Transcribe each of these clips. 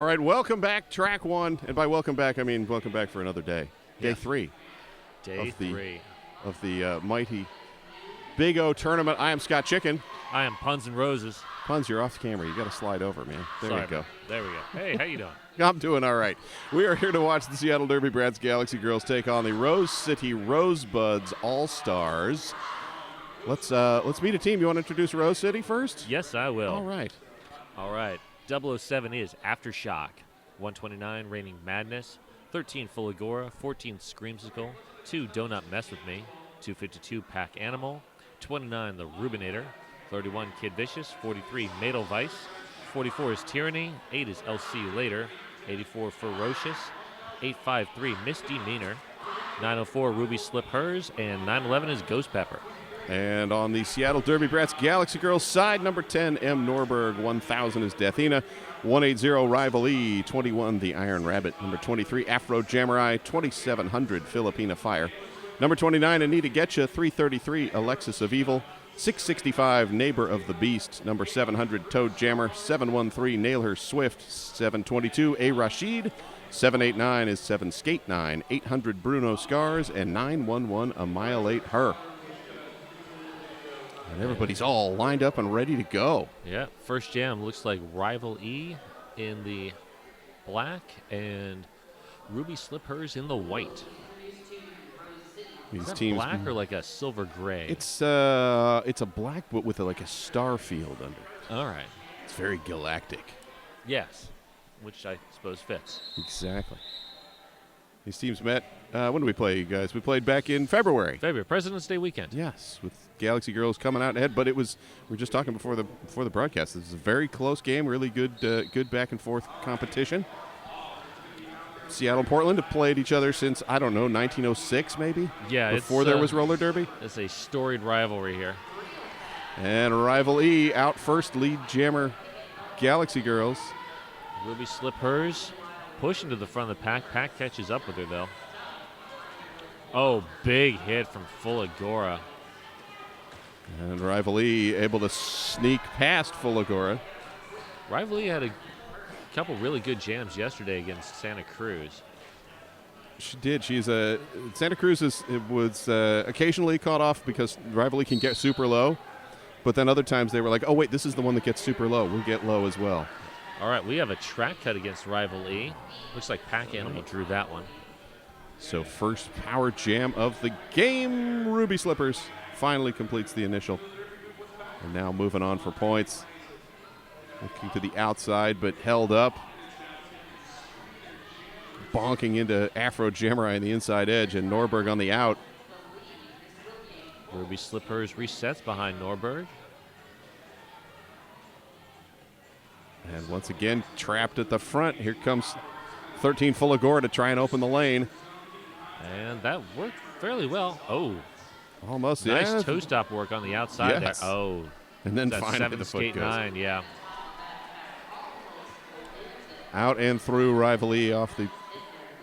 All right, welcome back, track one. And by welcome back, I mean welcome back for another day. Day three. Day three. Of the mighty Big O tournament. I am Scott Chicken. I am Puns and Roses. Puns, you're off the camera. You got to slide over, man. There Sorry, you go. man. There we go. Hey, how you doing? I'm doing all right. We are here to watch the Seattle Derby Brats Galaxy Girls take on the Rose City Rosebuds All-Stars. Let's meet a team. You want to introduce Rose City first? Yes, I will. All right. 007 is Aftershock. 129, Raining Madness. 13, Full Agora. 14, Screamsicle. 2, Donut Mess With Me. 252, Pack Animal. 29, The Rubinator. 31, Kid Vicious. 43, Madel Vice. 44 is Tyranny. 8 is LC Later. 84, Ferocious. 853, Misdemeanor. 904, Ruby Slip Hers. And 911 is Ghost Pepper. And on the Seattle Derby Brats Galaxy Girls side, number 10, M. Norberg. 1000 is Deathina. 180, Rival E. 21, The Iron Rabbit. Number 23, Afro Jamurai. 2700, Filipina Fire. Number 29, Anita Getcha. 333, Alexis of Evil. 665, Neighbor of the Beast. Number 700, Toad Jammer. 713, Nail Her Swift. 722, A. Rashid. 789 is 7 Skate 9. 800, Bruno Scars. And 911, Annihilate Her. And everybody's all lined up and ready to go. Yeah, first jam looks like Rival E in the black and Ruby Slip Hers in the white. These Is that teams, black or like a silver gray? It's a black, but with like a star field under it. All right. It's very galactic. Yes, which I suppose fits. Exactly. These teams met. When did we play, you guys? We played back in February. President's Day weekend. Yes, with Galaxy Girls coming out ahead, but it was, we were just talking before the broadcast. This is a very close game, really good back and forth competition. Seattle and Portland have played each other since, I don't know, 1906 maybe? Yeah, before there was roller derby. It's a storied rivalry here. And Rival E out first, lead jammer Galaxy Girls. Ruby Slip Hers pushing to the front of the pack. Pack catches up with her though. Oh, big hit from Full Agora. And Rival E able to sneak past Full Agora. Rival E had a couple really good jams yesterday against Santa Cruz. She did. Santa Cruz was occasionally caught off because Rival E can get super low, but then other times they were like, oh wait, this is the one that gets super low. We'll get low as well. All right, we have a track cut against Rival E. Looks like Pack Animal drew that one. So first power jam of the game, Ruby Slippers finally completes the initial. And now moving on for points. Looking to the outside, but held up. Bonking into Afro Jamurai on the inside edge, and Norberg on the out. Ruby Slip Hers resets behind Norberg. And once again, trapped at the front. Here comes 13 Full Agora to try and open the lane. And that worked fairly well. Oh, almost. Nice toe stop work on the outside yes. there. Oh, and then that finally 7 the foot skate goes 9, yeah. Out and through Rival E out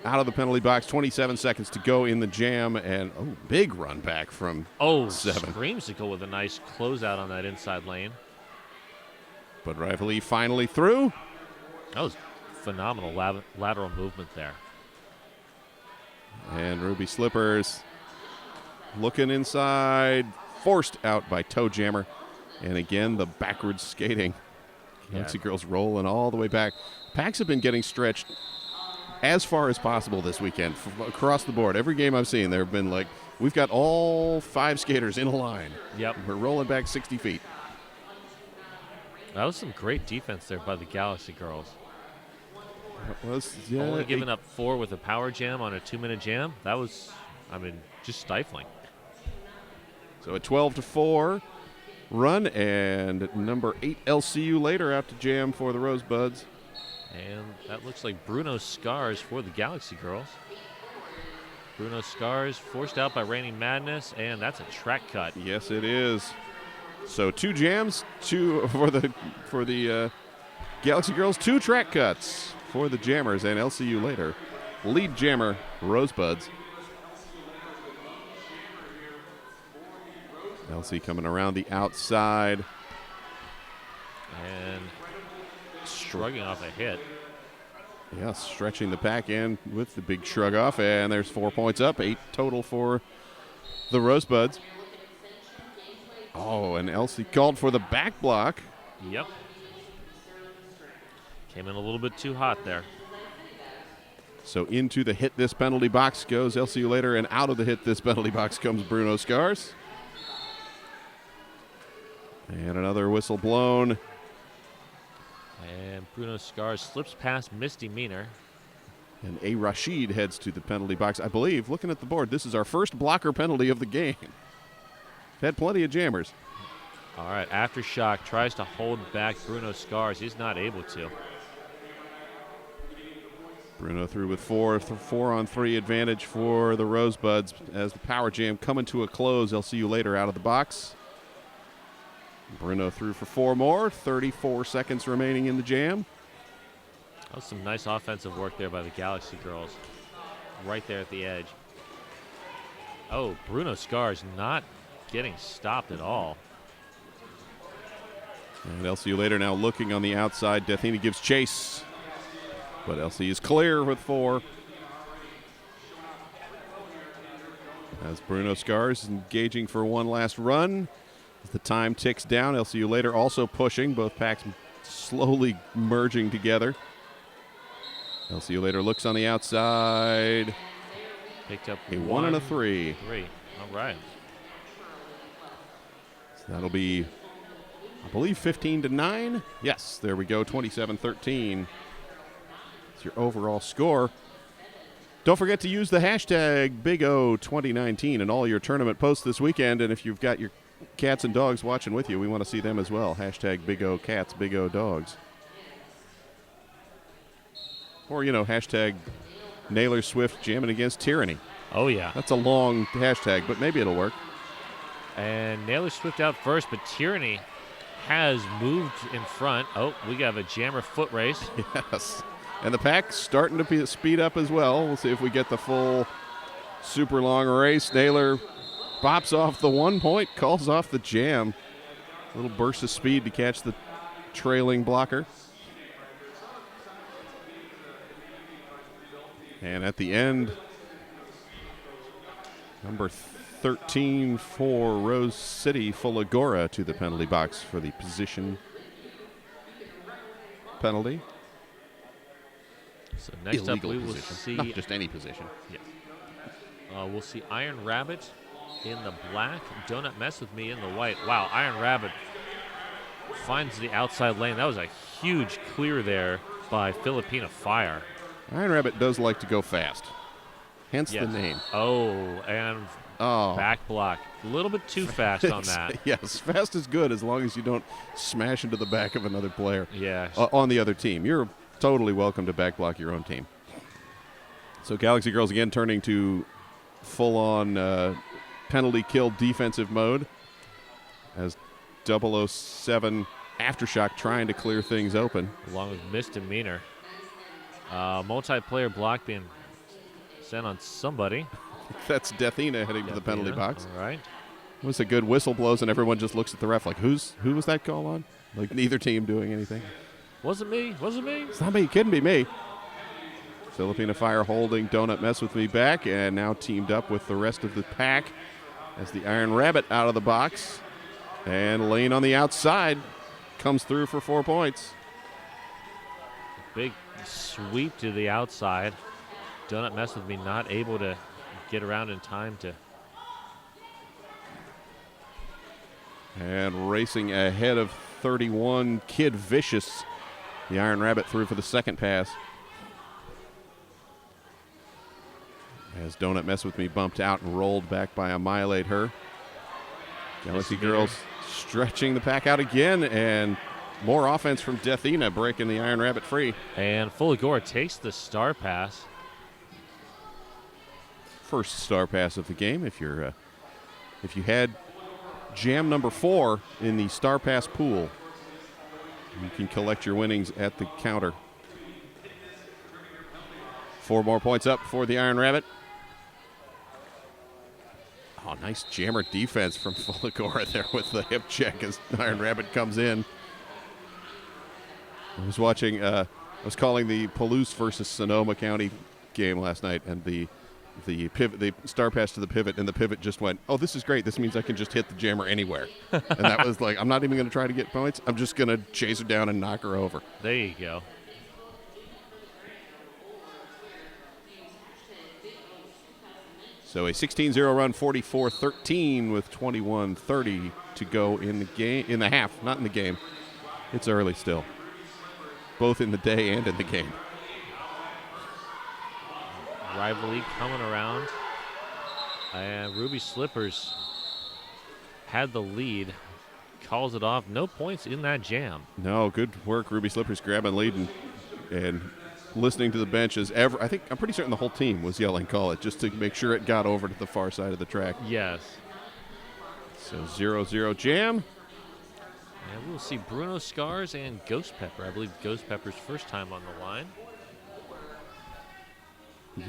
of the penalty box. 27 seconds to go in the jam, and big run back from 7. Screamsicle with a nice closeout on that inside lane. But Rival E finally through. That was phenomenal lateral movement there. And Ruby Slippers looking inside, forced out by Toe Jammer. And again, the backwards skating. Galaxy Girls rolling all the way back. Packs have been getting stretched as far as possible this weekend across the board. Every game I've seen, there have been like, we've got all 5 skaters in a line. Yep. We're rolling back 60 feet. That was some great defense there by the Galaxy Girls. Only giving up 4 with a power jam on a 2-minute jam. That was, just stifling. So a 12-4 run, and number 8 LCU later out to jam for the Rosebuds. And that looks like Bruno Scars for the Galaxy Girls. Bruno Scars forced out by Raining Madness, and that's a track cut. Yes, it is. So 2 jams, 2 for the Galaxy Girls, 2 track cuts for the Jammers, and LCU later. Lead jammer, Rosebuds. LC coming around the outside. And shrugging off a hit. Yeah, stretching the pack in with the big shrug off, and there's 4 points up, 8 total for the Rosebuds. Oh, and Elsie called for the back block. Yep. Came in a little bit too hot there. So into the hit this penalty box goes LCU later, and out of the hit this penalty box comes Bruno Scars. And another whistle blown. And Bruno Scars slips past misdemeanor. And A. Rashid heads to the penalty box. I believe, looking at the board, this is our first blocker penalty of the game. Had plenty of jammers. All right, Aftershock tries to hold back Bruno Scars. He's not able to. Bruno through with 4-on-3 advantage for the Rosebuds as the power jam coming to a close. I'll see you later out of the box. Bruno through for 4 more. 34 seconds remaining in the jam. That was some nice offensive work there by the Galaxy girls. Right there at the edge. Oh, Bruno Scars not getting stopped at all. And LCU later now looking on the outside. Deathina gives chase. But LC is clear with 4. As Bruno Scars is engaging for one last run. As the time ticks down, LCU later also pushing. Both packs slowly merging together. LCU later looks on the outside. Picked up a 1 and a 3. All right. So that'll be, I believe, 15-9. Yes, there we go, 27-13. It's your overall score. Don't forget to use the hashtag BigO2019 in all your tournament posts this weekend. And if you've got your cats and dogs watching with you, we want to see them as well. Hashtag BigOCats, BigODogs. Or, hashtag Naylor Swift jamming against tyranny. Oh, yeah. That's a long hashtag, but maybe it'll work. And Naylor Swift out first, but Tyranny has moved in front. Oh, we got a jammer foot race. Yes. And the pack's starting to speed up as well. We'll see if we get the full super long race. Naylor bops off the 1 point, calls off the jam. A little burst of speed to catch the trailing blocker. And at the end, number 13 for Rose City, Fulagora to the penalty box for the position penalty. So next Illegal up, we will position. see. Not just any position. Yes. We'll see Iron Rabbit in the black. Donut Mess with Me in the white. Wow, Iron Rabbit finds the outside lane. That was a huge clear there by Filipina Fire. Iron Rabbit does like to go fast, hence Yes. the name. Oh, and back block. A little bit too fast on that. Yes, fast is good as long as you don't smash into the back of another player Yeah. on the other team. You're totally welcome to back block your own team. So Galaxy Girls again turning to full-on penalty kill defensive mode as 007 Aftershock trying to clear things open. Along with misdemeanor. Multiplayer block being sent on somebody. That's Deathina heading to the penalty box. All right. It was a good whistle blows, and everyone just looks at the ref like, who was that call on? Like neither team doing anything. Wasn't me. It's not me. It couldn't be me. Filipina Fire holding Donut Mess with Me back, and now teamed up with the rest of the pack as the Iron Rabbit out of the box. And Lane on the outside comes through for 4 points. Big sweep to the outside. Donut Mess with Me not able to get around in time to. And racing ahead of 31, Kid Vicious. The Iron Rabbit through for the second pass. As Donut Mess with Me bumped out and rolled back by Annihilate Her. Galaxy Girls stretching the pack out again, and more offense from Deathina breaking the Iron Rabbit free. And Fulagora takes the star pass. First star pass of the game. If you had jam number 4 in the star pass pool, you can collect your winnings at the counter. 4 more points up for the Iron Rabbit. Oh, nice jammer defense from Fulagora there with the hip check as Iron Rabbit comes in. I was watching was calling the Palouse versus Sonoma County game last night, and the pivot, the star pass to the pivot, and the pivot just went, oh, this is great. This means I can just hit the jammer anywhere. And that was like, I'm not even going to try to get points. I'm just going to chase her down and knock her over. There you go. So a 16-0 run, 44-13 with 21:30 to go in the game, in the half, not in the game. It's early still, both in the day and in the game. Rivalry coming around. And Ruby Slippers had the lead. Calls it off. No points in that jam. No, good work. Ruby Slippers grabbing lead and listening to the benches. I'm pretty certain the whole team was yelling call it just to make sure it got over to the far side of the track. Yes. So 0-0 jam. And we'll see Bruno Scars and Ghost Pepper. I believe Ghost Pepper's first time on the line.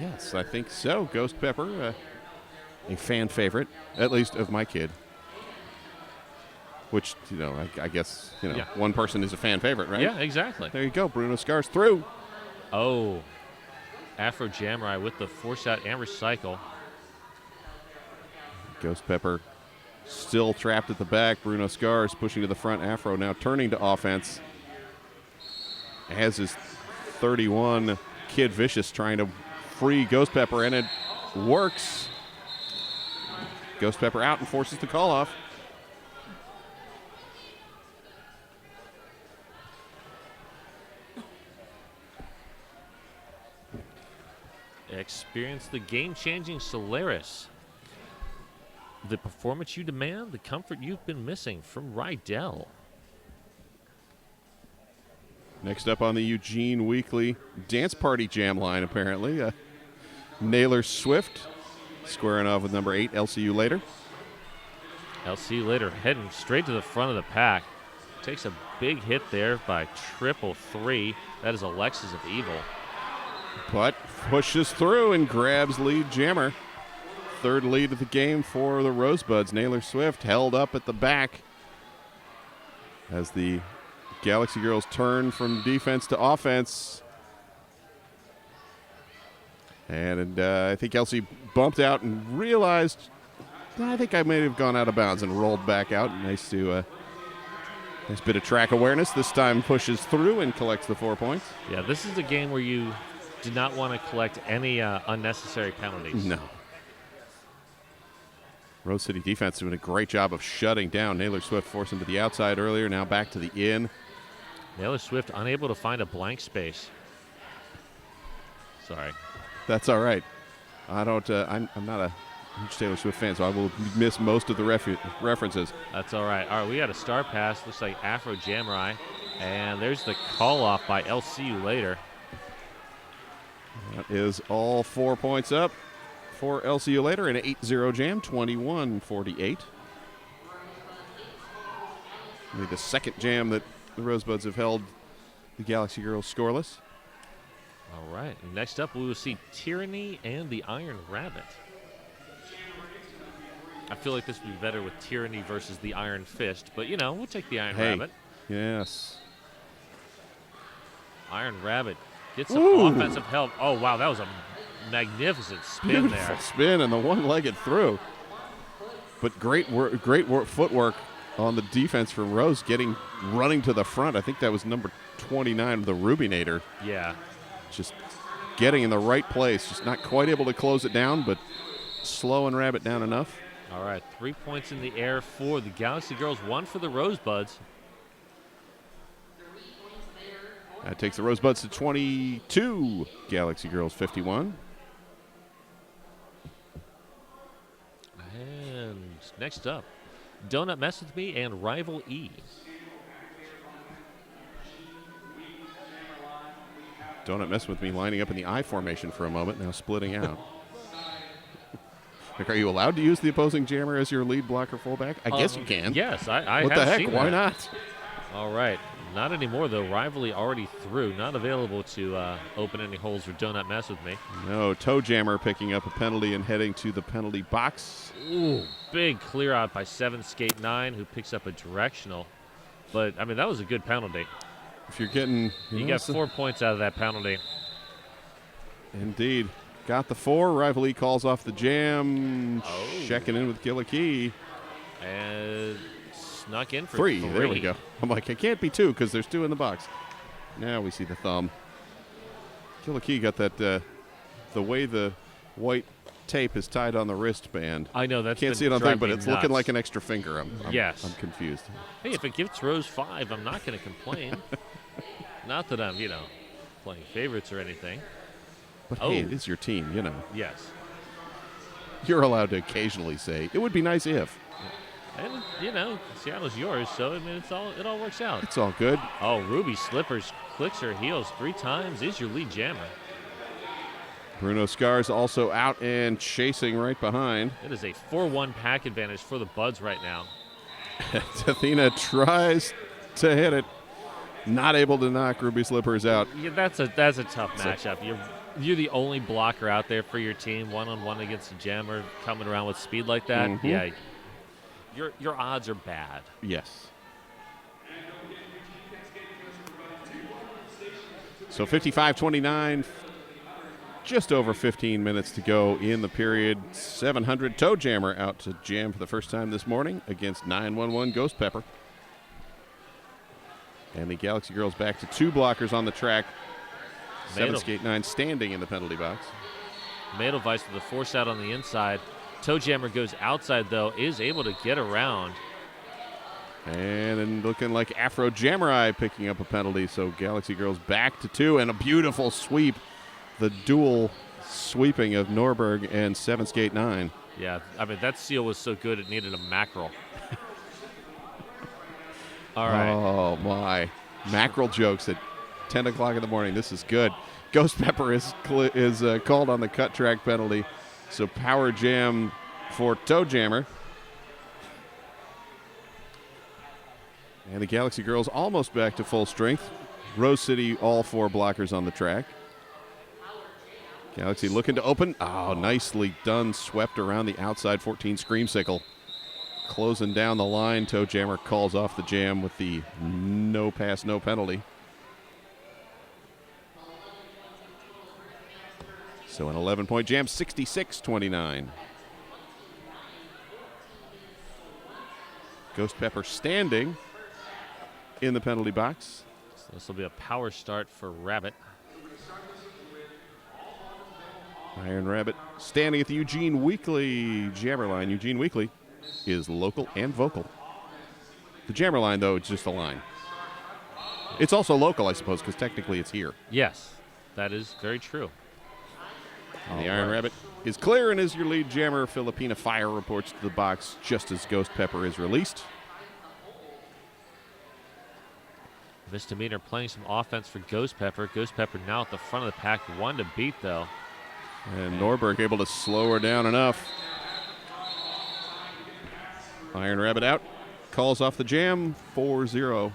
Yes, I think so. Ghost Pepper, a fan favorite, at least of my kid. Which, I guess, Yeah. one person is a fan favorite, right? Yeah, exactly. There you go. Bruno Scars through. Oh, Afro Jamurai with the force out and recycle. Ghost Pepper still trapped at the back. Bruno Scars pushing to the front. Afro now turning to offense. As is 31, Kid Vicious trying to free Ghost Pepper, and it works. Ghost Pepper out and forces the call off. Experience the game-changing Solaris. The performance you demand, the comfort you've been missing from Rydell. Next up on the Eugene Weekly Dance Party Jam line, apparently. Naylor Swift squaring off with number 8, LCU Later. LCU Later heading straight to the front of the pack. Takes a big hit there by 333. That is Alexis of Evil. But pushes through and grabs lead jammer. Third lead of the game for the Rosebuds. Naylor Swift held up at the back as the Galaxy Girls turn from defense to offense. And I think Elsie bumped out and realized, I think I may have gone out of bounds and rolled back out. Nice bit of track awareness. This time pushes through and collects the 4 points. Yeah, this is a game where you do not want to collect any unnecessary penalties. No. Rose City defense doing a great job of shutting down. Naylor Swift forcing to the outside earlier, now back to the in. Naylor Swift unable to find a blank space. Sorry. That's all right. I'm not a huge Taylor Swift fan, so I will miss most of the references. That's all right. All right, we got a star pass. Looks like Afro Jamurai. And there's the call off by LCU Later. That is all 4 points up for LCU Later in an 8-0 jam, 21-48. Maybe the second jam that the Rosebuds have held the Galaxy Girls scoreless. All right. Next up, we will see Tyranny and the Iron Rabbit. I feel like this would be better with Tyranny versus the Iron Fist, but, we'll take the Iron Rabbit. Yes. Iron Rabbit gets some offensive help. Oh, wow, that was a magnificent spin Beautiful there. Spin and the one-legged through. But great footwork on the defense from Rose, running to the front. I think that was number 29, the Rubinator. Yeah. Just getting in the right place. Just not quite able to close it down, but slowing Rabbit down enough. All right, 3 points in the air for the Galaxy Girls, 1 for the Rosebuds. That takes the Rosebuds to 22. Galaxy Girls 51. And next up, Donut Mess With Me and Rival E. Donut Mess With Me lining up in the I formation for a moment, now splitting out. Are you allowed to use the opposing jammer as your lead blocker fullback? I guess you can. Yes, I what have the heck? seen Why that. not? All right. Not anymore, though. Rivalry already through. Not available to open any holes for Donut Mess With Me. No, Toe Jammer picking up a penalty and heading to the penalty box. Ooh, big clear out by 7 Skate 9, who picks up a directional. But, that was a good penalty. If you're getting, You got 4 points out of that penalty. Indeed. Got the 4. Rival E calls off the jam. Oh. Checking in with Gillicky. And snuck in for 3. There we go. I'm like, it can't be 2 because there's 2 in the box. Now we see the thumb. Gillicky got that, the way the white tape is tied on the wristband. I know, that's Can't see it on thing, but it's looking like an extra finger. I'm confused. Hey, if it gives Rose 5, I'm not going to complain. Not that I'm, playing favorites or anything. But hey, it is your team, Yes. You're allowed to occasionally say, it would be nice if. And, Seattle's yours, so it all works out. It's all good. Oh, Ruby Slippers clicks her heels 3 times, is your lead jammer. Bruno Scars also out and chasing right behind. It is a 4-1 pack advantage for the Buds right now. Athena tries to hit it. Not able to knock Ruby Slippers out. Yeah, that's a tough matchup. You're the only blocker out there for your team, 1-on-1 against a jammer coming around with speed like that. Mm-hmm. Yeah, your odds are bad. Yes. So 55-29, just over 15 minutes to go in the period. 700 Toe Jammer out to jam for the first time this morning against 911 Ghost Pepper. And the Galaxy Girls back to 2 blockers on the track. 7 Skate 9 standing in the penalty box. Madelweiss with a force out on the inside. Toe Jammer goes outside, though, is able to get around. And then looking like Afro Jammerai picking up a penalty. So Galaxy Girls back to 2 and a beautiful sweep. The dual sweeping of Norberg and 7 Skate 9. Yeah, I mean, that seal was so good it needed a mackerel. All right. Oh, my. Mackerel jokes at 10 o'clock in the morning. This is good. Ghost Pepper is called on the cut track penalty. So power jam for Toe Jammer. And the Galaxy Girls almost back to full strength. Rose City, all 4 blockers on the track. Galaxy looking to open. Oh, nicely done. Swept around the outside 14 Screamsicle. Closing down the line. Toe Jammer calls off the jam with the no pass, no penalty. So an 11-point jam, 66-29. Ghost Pepper standing in the penalty box. So this will be a power start for Rabbit. Iron Rabbit standing at the Eugene Weekly jammer line. Eugene Weekly is local and vocal. The jammer line, though, it's just a line. It's also local, I suppose, because technically it's here. Yes, that is very true. And the Iron Rabbit is clear and is your lead jammer. Filipina Fire reports to the box just as Ghost Pepper is released. Misdemeanor playing some offense for Ghost Pepper. Ghost Pepper now at the front of the pack, 1 to beat, though. And Norberg able to slow her down enough. Iron Rabbit out. Calls off the jam, 4-0.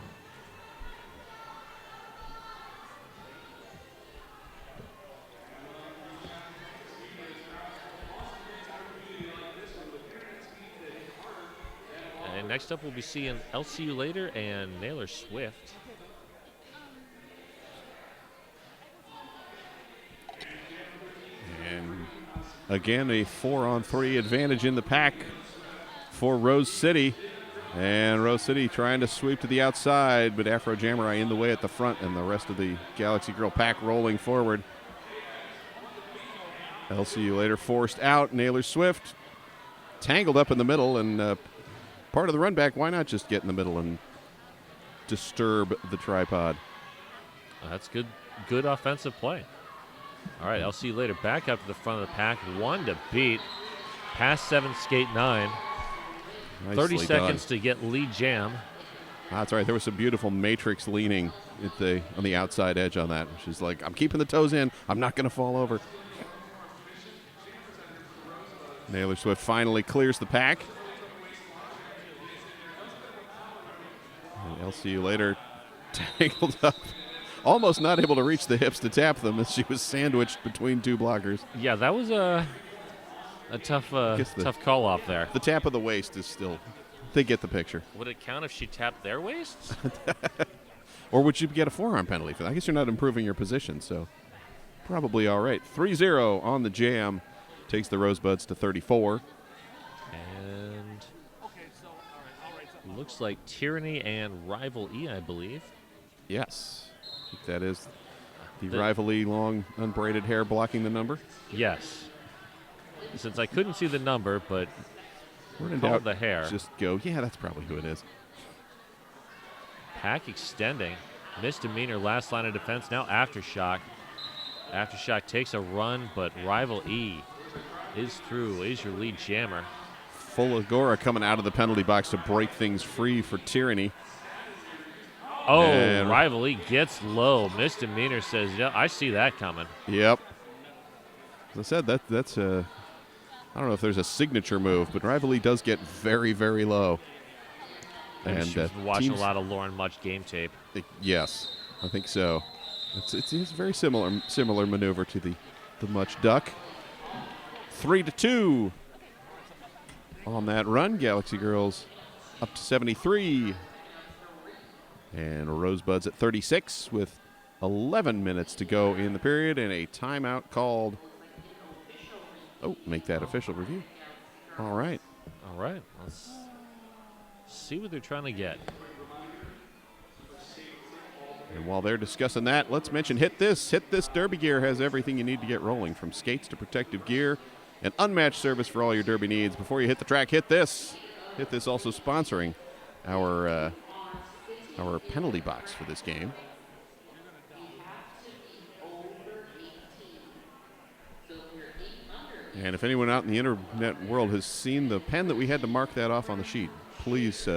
And next up, we'll be seeing LCU Later and Naylor Swift. And again, a 4-on-3 advantage in the pack for Rose City. And Rose City trying to sweep to the outside, but Afro Jammerai in the way at the front, and the rest of the Galaxy Girl pack rolling forward. LCU Later forced out. Naylor Swift tangled up in the middle, and part of the run back, why not just get in the middle and disturb the tripod? That's good offensive play. All right, LCU Later back up to the front of the pack, 1 to beat. Past 7 Skate 9. Nicely 30 done. seconds to get lead jam. That's right. There was some beautiful matrix leaning on the outside edge on that. She's like, I'm keeping the toes in. I'm not going to fall over. Naylor Swift finally clears the pack. And LCU Later tangled up. Almost not able to reach the hips to tap them as she was sandwiched between 2 blockers. Yeah, that was a tough call off there. The tap of the waist is still, they get the picture. Would it count if she tapped their waists? Or would you get a forearm penalty for that? I guess you're not improving your position, so probably all right. 3-0 on the jam. Takes the Rosebuds to 34. And looks like Tyranny and Rival E, I believe. Yes. I think that is the Rival E long unbraided hair blocking the number. Yes. Since I couldn't see the number, but We're in called doubt, the hair. just go, yeah, that's probably who it is. Pack extending. Misdemeanor last line of defense. Now Aftershock. Aftershock takes a run, but Rival E is through. Is your lead jammer. Full Agora coming out of the penalty box to break things free for Tyranny. Oh, And Rival E gets low. Misdemeanor says, yeah, I see that coming. Yep. As I said, that's a, I don't know if there's a signature move, but Rival E does get very, very low. And she's been watching a lot of Lauren Much game tape. Yes, I think so. It's a very similar maneuver to the Much duck. 3-2 on that run. Galaxy Girls up to 73. And Rosebuds at 36 with 11 minutes to go in the period and a timeout called. Oh, make that official review. All right. All right. Let's see what they're trying to get. And while they're discussing that, let's mention Hit This. Hit This Derby gear has everything you need to get rolling, from skates to protective gear and unmatched service for all your derby needs. Before you hit the track, Hit This. Hit This also sponsoring our penalty box for this game. And if anyone out in the internet world has seen the pen that we had to mark that off on the sheet, please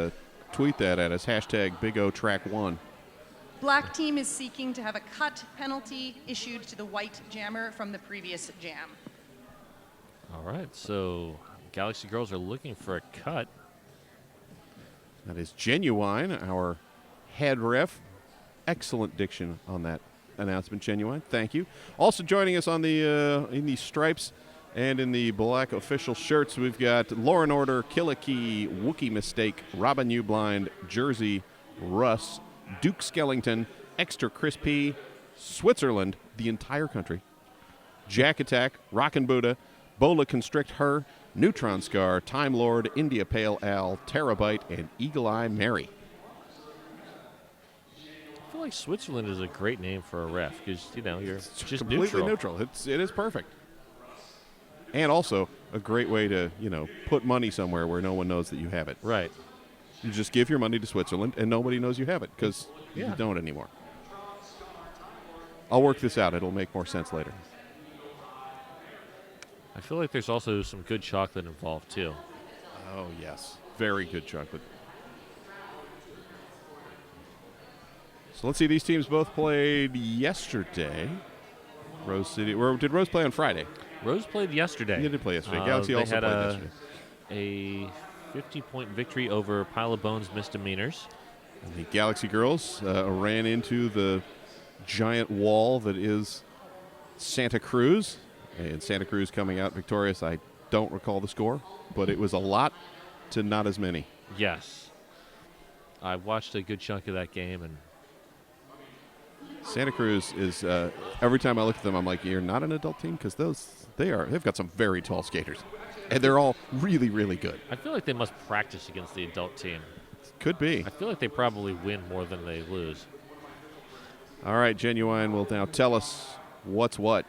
tweet that at us, #BigOTrack1. Black team is seeking to have a cut penalty issued to the white jammer from the previous jam. All right, so Galaxy Girls are looking for a cut. That is Genuine, our head ref. Excellent diction on that announcement, Genuine. Thank you. Also joining us on the in the stripes and in the black official shirts, we've got Law and Order, Killikee, Wookie Mistake, Robin U. Blind, Jersey, Russ, Duke Skellington, Extra Crispy, Switzerland, the entire country, Jack Attack, Rockin' Buddha, Bola Constrict Her, Neutron Scar, Time Lord, India Pale Al, Terabyte, and Eagle Eye Mary. I feel like Switzerland is a great name for a ref because, you know, you're just completely neutral. It is perfect. And also a great way to, put money somewhere where no one knows that you have it. Right. You just give your money to Switzerland and nobody knows you have it because you don't anymore. I'll work this out. It'll make more sense later. I feel like there's also some good chocolate involved, too. Oh, yes. Very good chocolate. So let's see. These teams both played yesterday. Rose City. Or did Rose play on Friday? Rose played yesterday. They did play yesterday. Galaxy they also had played yesterday. A 50-point victory over Pile of Bones Misdemeanors. And the Galaxy Girls ran into the giant wall that is Santa Cruz. And Santa Cruz coming out victorious. I don't recall the score, but it was a lot to not as many. Yes. I watched a good chunk of that game, and Santa Cruz is every time I look at them, I'm like, you're not an adult team, because they've got some very tall skaters, and they're all really, really good. I feel like they must practice against the adult team. Could be. I feel like they probably win more than they lose. All right, Genuine will now tell us what's what.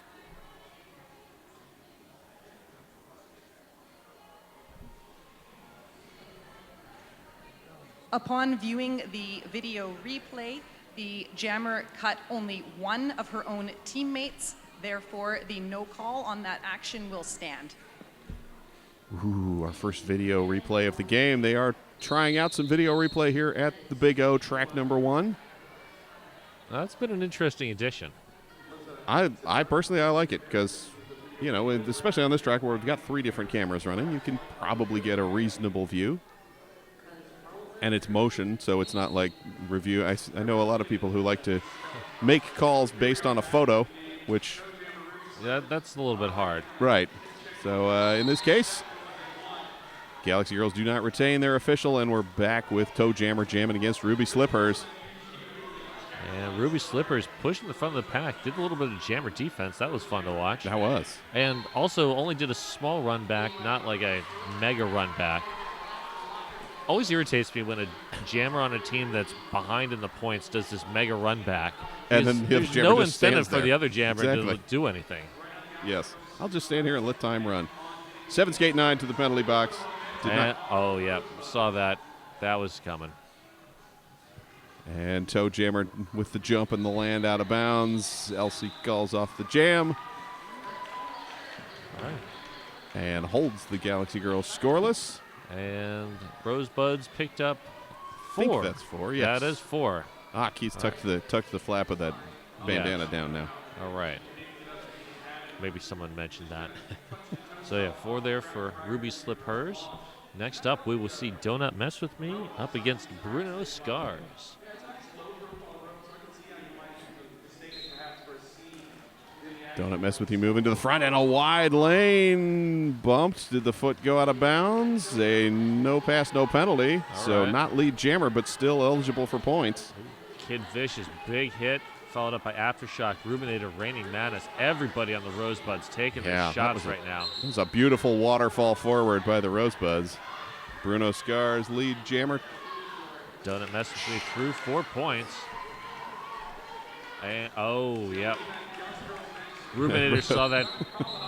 Upon viewing the video replay, the jammer cut only one of her own teammates. Therefore, the no call on that action will stand. Ooh, our first video replay of the game. They are trying out some video replay here at the Big O, track number 1. That's been an interesting addition. I personally, I like it because, especially on this track where we've got 3 different cameras running, you can probably get a reasonable view. And it's motion, so it's not like review. I know a lot of people who like to make calls based on a photo, which... Yeah, that's a little bit hard. Right. So in this case, Galaxy Girls do not retain their official, and we're back with Toe Jammer jamming against Ruby Slippers. And Ruby Slippers pushing the front of the pack. Did a little bit of jammer defense. That was fun to watch. That was. And also only did a small run back, not like a mega run back. Always irritates me when a jammer on a team that's behind in the points does this mega run back. And then the other there's jammer no just incentive stands for there. the other jammer Exactly. to do anything. Yes. I'll just stand here and let time run. 7 skate 9 to the penalty box. Oh, yeah. Saw that. That was coming. And toe jammer with the jump and the land out of bounds. Elsie calls off the jam. All right. And holds the Galaxy girls scoreless. And Rosebuds picked up I 4. think that's 4, yes. That is 4. Keith's tucked the flap of that bandana Yes. down now. All right. Maybe someone mentioned that. So, yeah, 4 there for Ruby Slip hers. Next up, we will see Donut Mess With Me up against Bruno Scars. Don't mess with you. Moving to the front and a wide lane. Bumped. Did the foot go out of bounds? A no pass, no penalty. So right. not lead jammer, but still eligible for points. Kid Vicious, big hit, followed up by Aftershock, Ruminator, Raining Madness. Everybody on the Rosebuds taking Yeah, their that shots was right now. It was a beautiful waterfall forward by the Rosebuds. Bruno Scars, lead jammer. Donut Mess With Me through 4 points. And, oh, yep. Ruminator saw that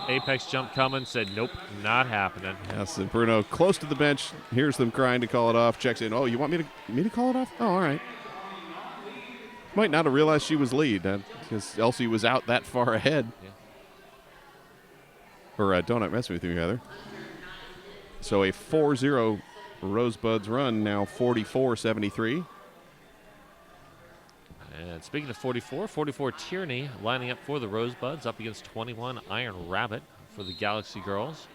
apex jump coming, said, nope, not happening. Yes, and Bruno close to the bench, hears them crying to call it off, checks in. Oh, you want me to call it off? Oh, all right. Might not have realized she was lead because Elsie was out that far ahead. Yeah. Or don't mess with you, rather. So a 4-0 Rosebuds run, now 44-73. And speaking of 44 Tierney lining up for the Rosebuds up against 21 Iron Rabbit for the Galaxy girls.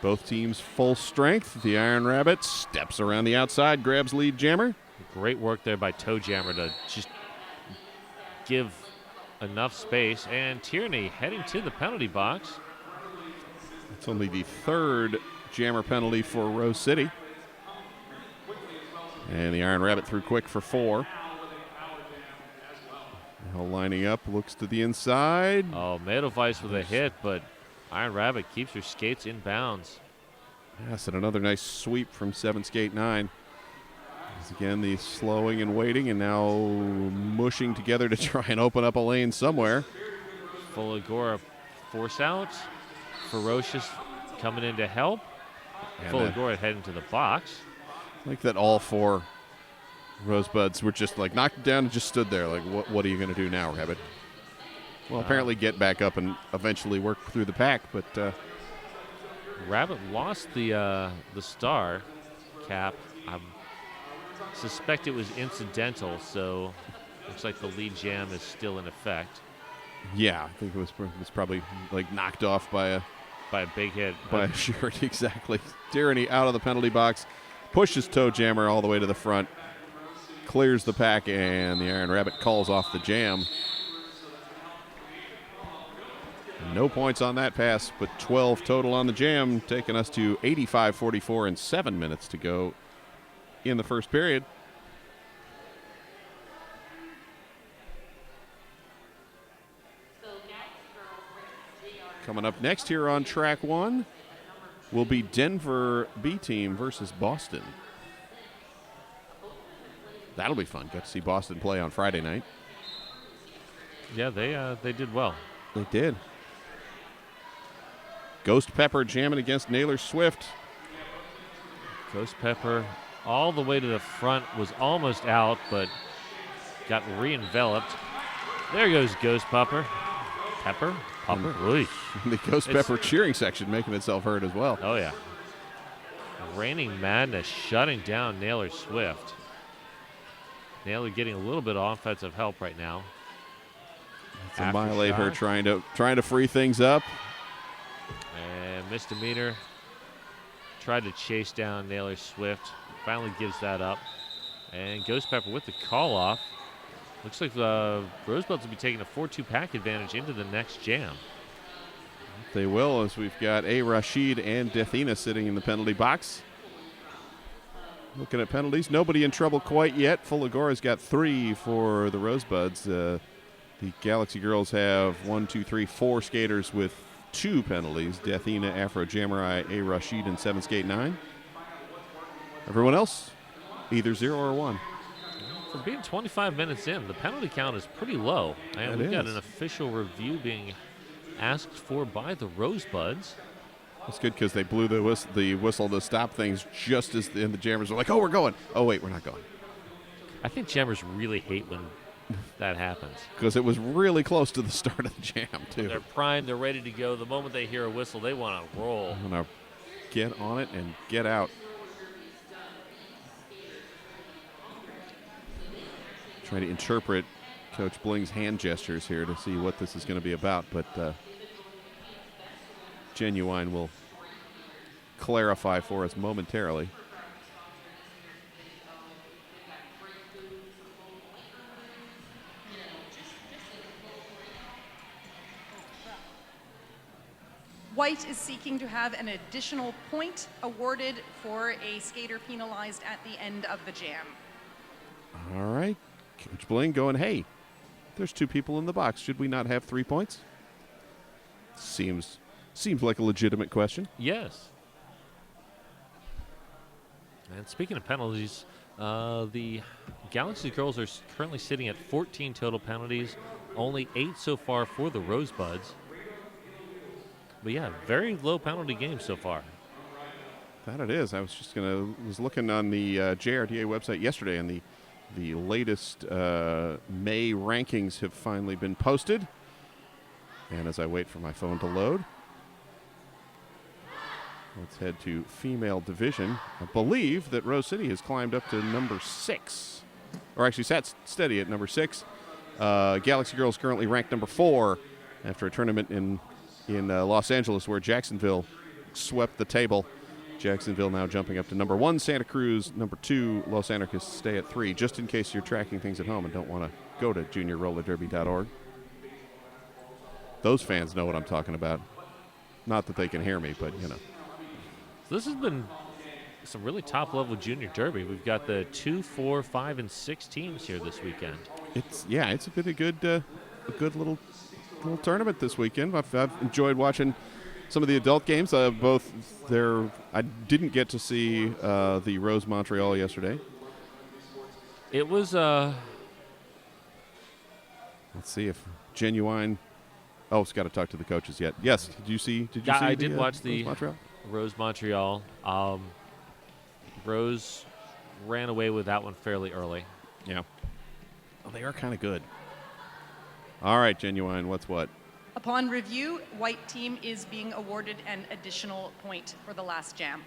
Both teams full strength. The Iron Rabbit steps around the outside, grabs lead jammer. Great work there by Toe Jammer to just give enough space. And Tierney heading to the penalty box. It's only the 3rd jammer penalty for Rose City. And the Iron Rabbit threw quick for 4. Now lining up, looks to the inside. Oh, Madovice with a hit, but Iron Rabbit keeps her skates in bounds. Yes, and another nice sweep from 7 skate 9. As again, the slowing and waiting, and now mushing together to try and open up a lane somewhere. Fulagora force out. Ferocious coming in to help. And Fulagora heading to the box. like that all 4 Rosebuds were just like knocked down and just stood there like, what are you going to do now, Rabbit? Well, apparently get back up and eventually work through the pack, but Rabbit lost the star cap. I suspect it was incidental, so looks like the lead jam is still in effect. yeah, I think it was probably like knocked off by a Big hit. by a shirt. Exactly. Tyranny out of the penalty box, pushes Toe Jammer all the way to the front, clears the pack, and the Iron Rabbit calls off the jam. No points on that pass, but 12 total on the jam, taking us to 85-44 and 7 minutes to go in the first period. Coming up next here on track 1 will be Denver B team versus Boston. That'll be fun. Got to see Boston play on Friday night. Yeah, they did well. They did. Ghost Pepper jamming against Naylor Swift. Ghost Pepper all the way to the front, was almost out, but got re-enveloped. There goes Ghost Pepper. Pepper? Ooh. The Ghost Pepper cheering section making itself heard as well. Oh, yeah. Raining Madness shutting down Naylor Swift. Naylor getting a little bit of offensive help right now. It's annihilate her trying to free things up. And Misdemeanor tried to chase down Naylor Swift. Finally gives that up. And Ghost Pepper with the call off. Looks like the Rosebuds will be taking a 4-2 pack advantage into the next jam. They will, as we've got A. Rashid and Deathina sitting in the penalty box. Looking at penalties, nobody in trouble quite yet. Fullagora's got 3 for the Rosebuds. The Galaxy girls have 4 skaters with 2 penalties. Deathina, Afro Jamurai, A. Rashid, and 7 Skate 9. Everyone else, either 0 or 1. For being 25 minutes in, the penalty count is pretty low. And we've got an official review being asked for by the Rosebuds. It's good because they blew the whistle to stop things just as the Jammers were like, oh, we're going. Oh, wait, we're not going. I think Jammers really hate when that happens. Because it was really close to the start of the jam, too. They're primed. They're ready to go. The moment they hear a whistle, they want to roll. I'm going to get on it and get out. Trying to interpret Coach Bling's hand gestures here to see what this is going to be about, but Genuine will clarify for us momentarily. White is seeking to have an additional point awarded for a skater penalized at the end of the jam. All right. Coach Bling going, hey, there's 2 people in the box. Should we not have 3 points? Seems like a legitimate question. Yes. And speaking of penalties, the Galaxy girls are currently sitting at 14 total penalties, only 8 so far for the Rosebuds. But yeah, very low penalty game so far. That it is. I was looking on the JRDA website yesterday, and the latest May rankings have finally been posted. And as I wait for my phone to load, let's head to female division. I believe that Rose City has climbed up to number 6, or actually sat steady at number 6. Galaxy girls currently ranked number 4 after a tournament in Los Angeles where Jacksonville swept the table. Jacksonville now jumping up to number 1, Santa Cruz, number 2, Los Anarchists stay at 3, just in case you're tracking things at home and don't want to go to juniorrollerderby.org. Those fans know what I'm talking about. Not that they can hear me, but you know. So this has been some really top-level junior derby. We've got the 2, 4, 5, and 6 teams here this weekend. It's been a good little tournament this weekend. I've enjoyed watching some of the adult games. I didn't get to see the Rose Montreal yesterday. It was. Let's see if Genuine. Oh, it's got to talk to the coaches yet. Yes. Did you see? I did watch the Rose Montreal. Rose Montreal. Rose ran away with that one fairly early. Yeah. Well, they are kind of good. All right, Genuine. What's what? Upon review, white team is being awarded an additional point for the last jam.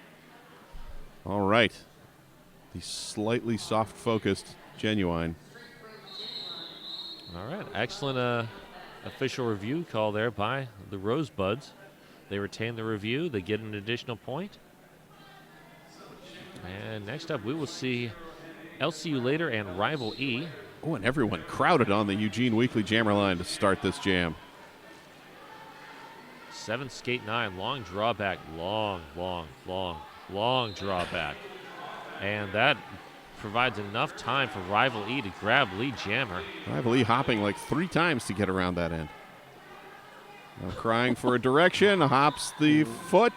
All right. The slightly soft-focused Genuine. All right. Excellent official review call there by the Rosebuds. They retain the review. They get an additional point. And next up, we will see LCU Later and Rival E. Oh, and everyone crowded on the Eugene Weekly Jammer line to start this jam. 7 Skate 9, long drawback, long drawback. And that provides enough time for Rival E to grab lead jammer. Rival E hopping like 3 times to get around that end. Now crying for a direction, hops the foot,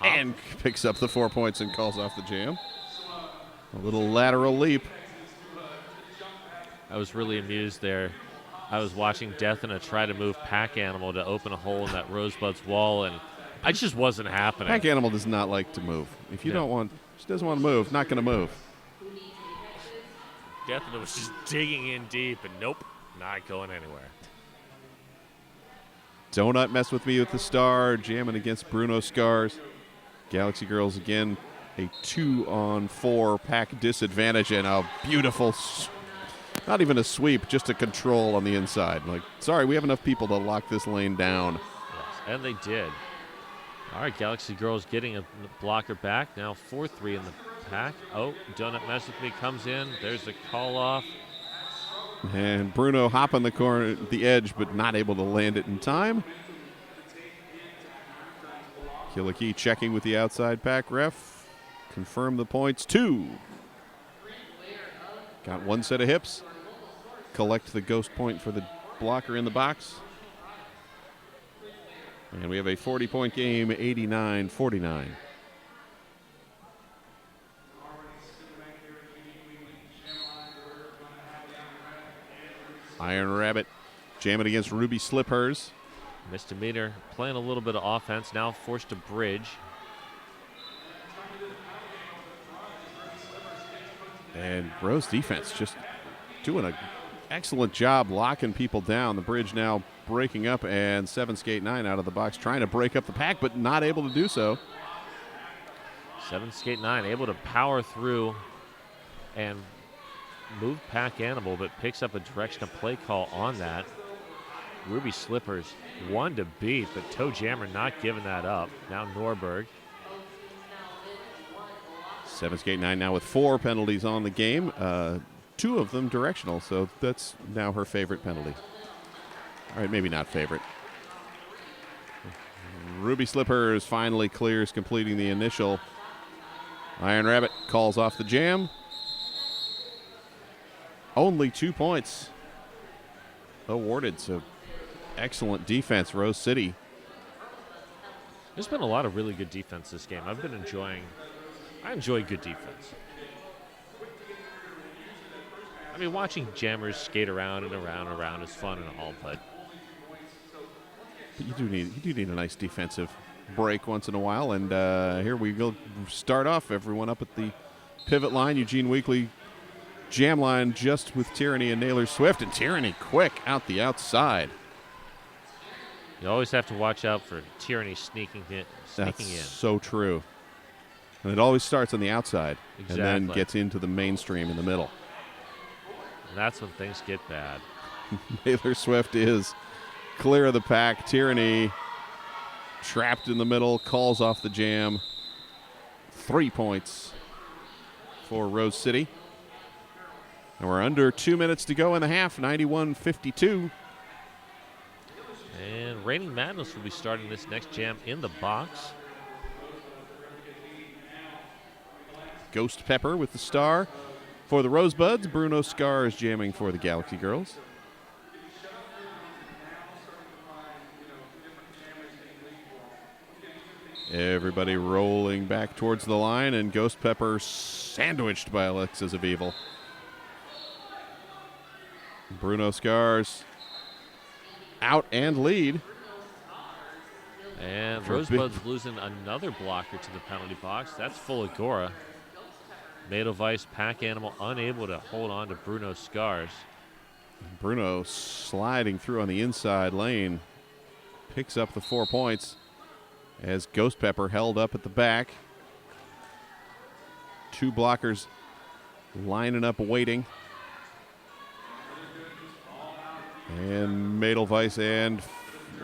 and picks up the 4 points and calls off the jam. A little lateral leap. I was really amused there. I was watching Deathina try to move Pack Animal to open a hole in that Rosebud's wall, and it just wasn't happening. Pack Animal does not like to move. If you don't want, she doesn't want to move, not going to move. Deathina was just digging in deep, and nope, not going anywhere. Donut mess with me with the star, jamming against Bruno Scars. Galaxy girls again, a 2-on-4 pack disadvantage, and a beautiful, not even a sweep, just a control on the inside. Like, sorry, we have enough people to lock this lane down. Yes, and they did. All right, Galaxy girls getting a blocker back. Now 4-3 in the pack. Oh, Donut mess with me comes in. There's the call off. And Bruno hopping the corner, the edge, but not able to land it in time. Killikee checking with the outside pack ref. Confirm the points. 2 Got one set of hips. Collect the ghost point for the blocker in the box. And we have a 40-point game, 89-49. Iron Rabbit jamming against Ruby Slippers. Misdemeanor playing a little bit of offense, now forced to bridge. And Rose defense just doing an excellent job locking people down. The bridge now breaking up, and 7 Skate 9 out of the box trying to break up the pack, but not able to do so. 7 Skate 9 able to power through and move Pack Animal, but picks up a direction of play call on that. Ruby Slippers one to beat, but Toe Jammer not giving that up. Now Norberg. 7 Skate 9 now with 4 penalties on the game, 2 of them directional, so that's now her favorite penalty. All right, maybe not favorite. Ruby Slippers finally clears, completing the initial. Iron Rabbit calls off the jam. Only 2 points awarded, so excellent defense, Rose City. There's been a lot of really good defense this game. I enjoy good defense. I mean, watching jammers skate around and around and around is fun and all, but you do need a nice defensive break once in a while. And here we go. Start off everyone up at the pivot line. Eugene Weekly jam line just with Tyranny and Naylor Swift, and Tyranny quick out the outside. you always have to watch out for Tyranny sneaking in. That's so true. And it always starts on the outside and then gets into the mainstream in the middle. And that's when things get bad. Naylor Swift is clear of the pack. Tyranny trapped in the middle, calls off the jam. 3 points for Rose City. And we're under 2 minutes to go in the half, 91-52. And Reigning Madness will be starting this next jam in the box. Ghost Pepper with the star for the Rosebuds. Bruno Scars jamming for the Galaxy Girls. Everybody rolling back towards the line, and Ghost Pepper sandwiched by Alexis of Evil. Bruno Scars out and lead. And Rosebuds losing another blocker to the penalty box. That's Fulagora. Madovice, Pack Animal unable to hold on to Bruno Scars. Bruno sliding through on the inside lane. Picks up the 4 points as Ghost Pepper held up at the back. 2 blockers lining up waiting. And Madelweiss and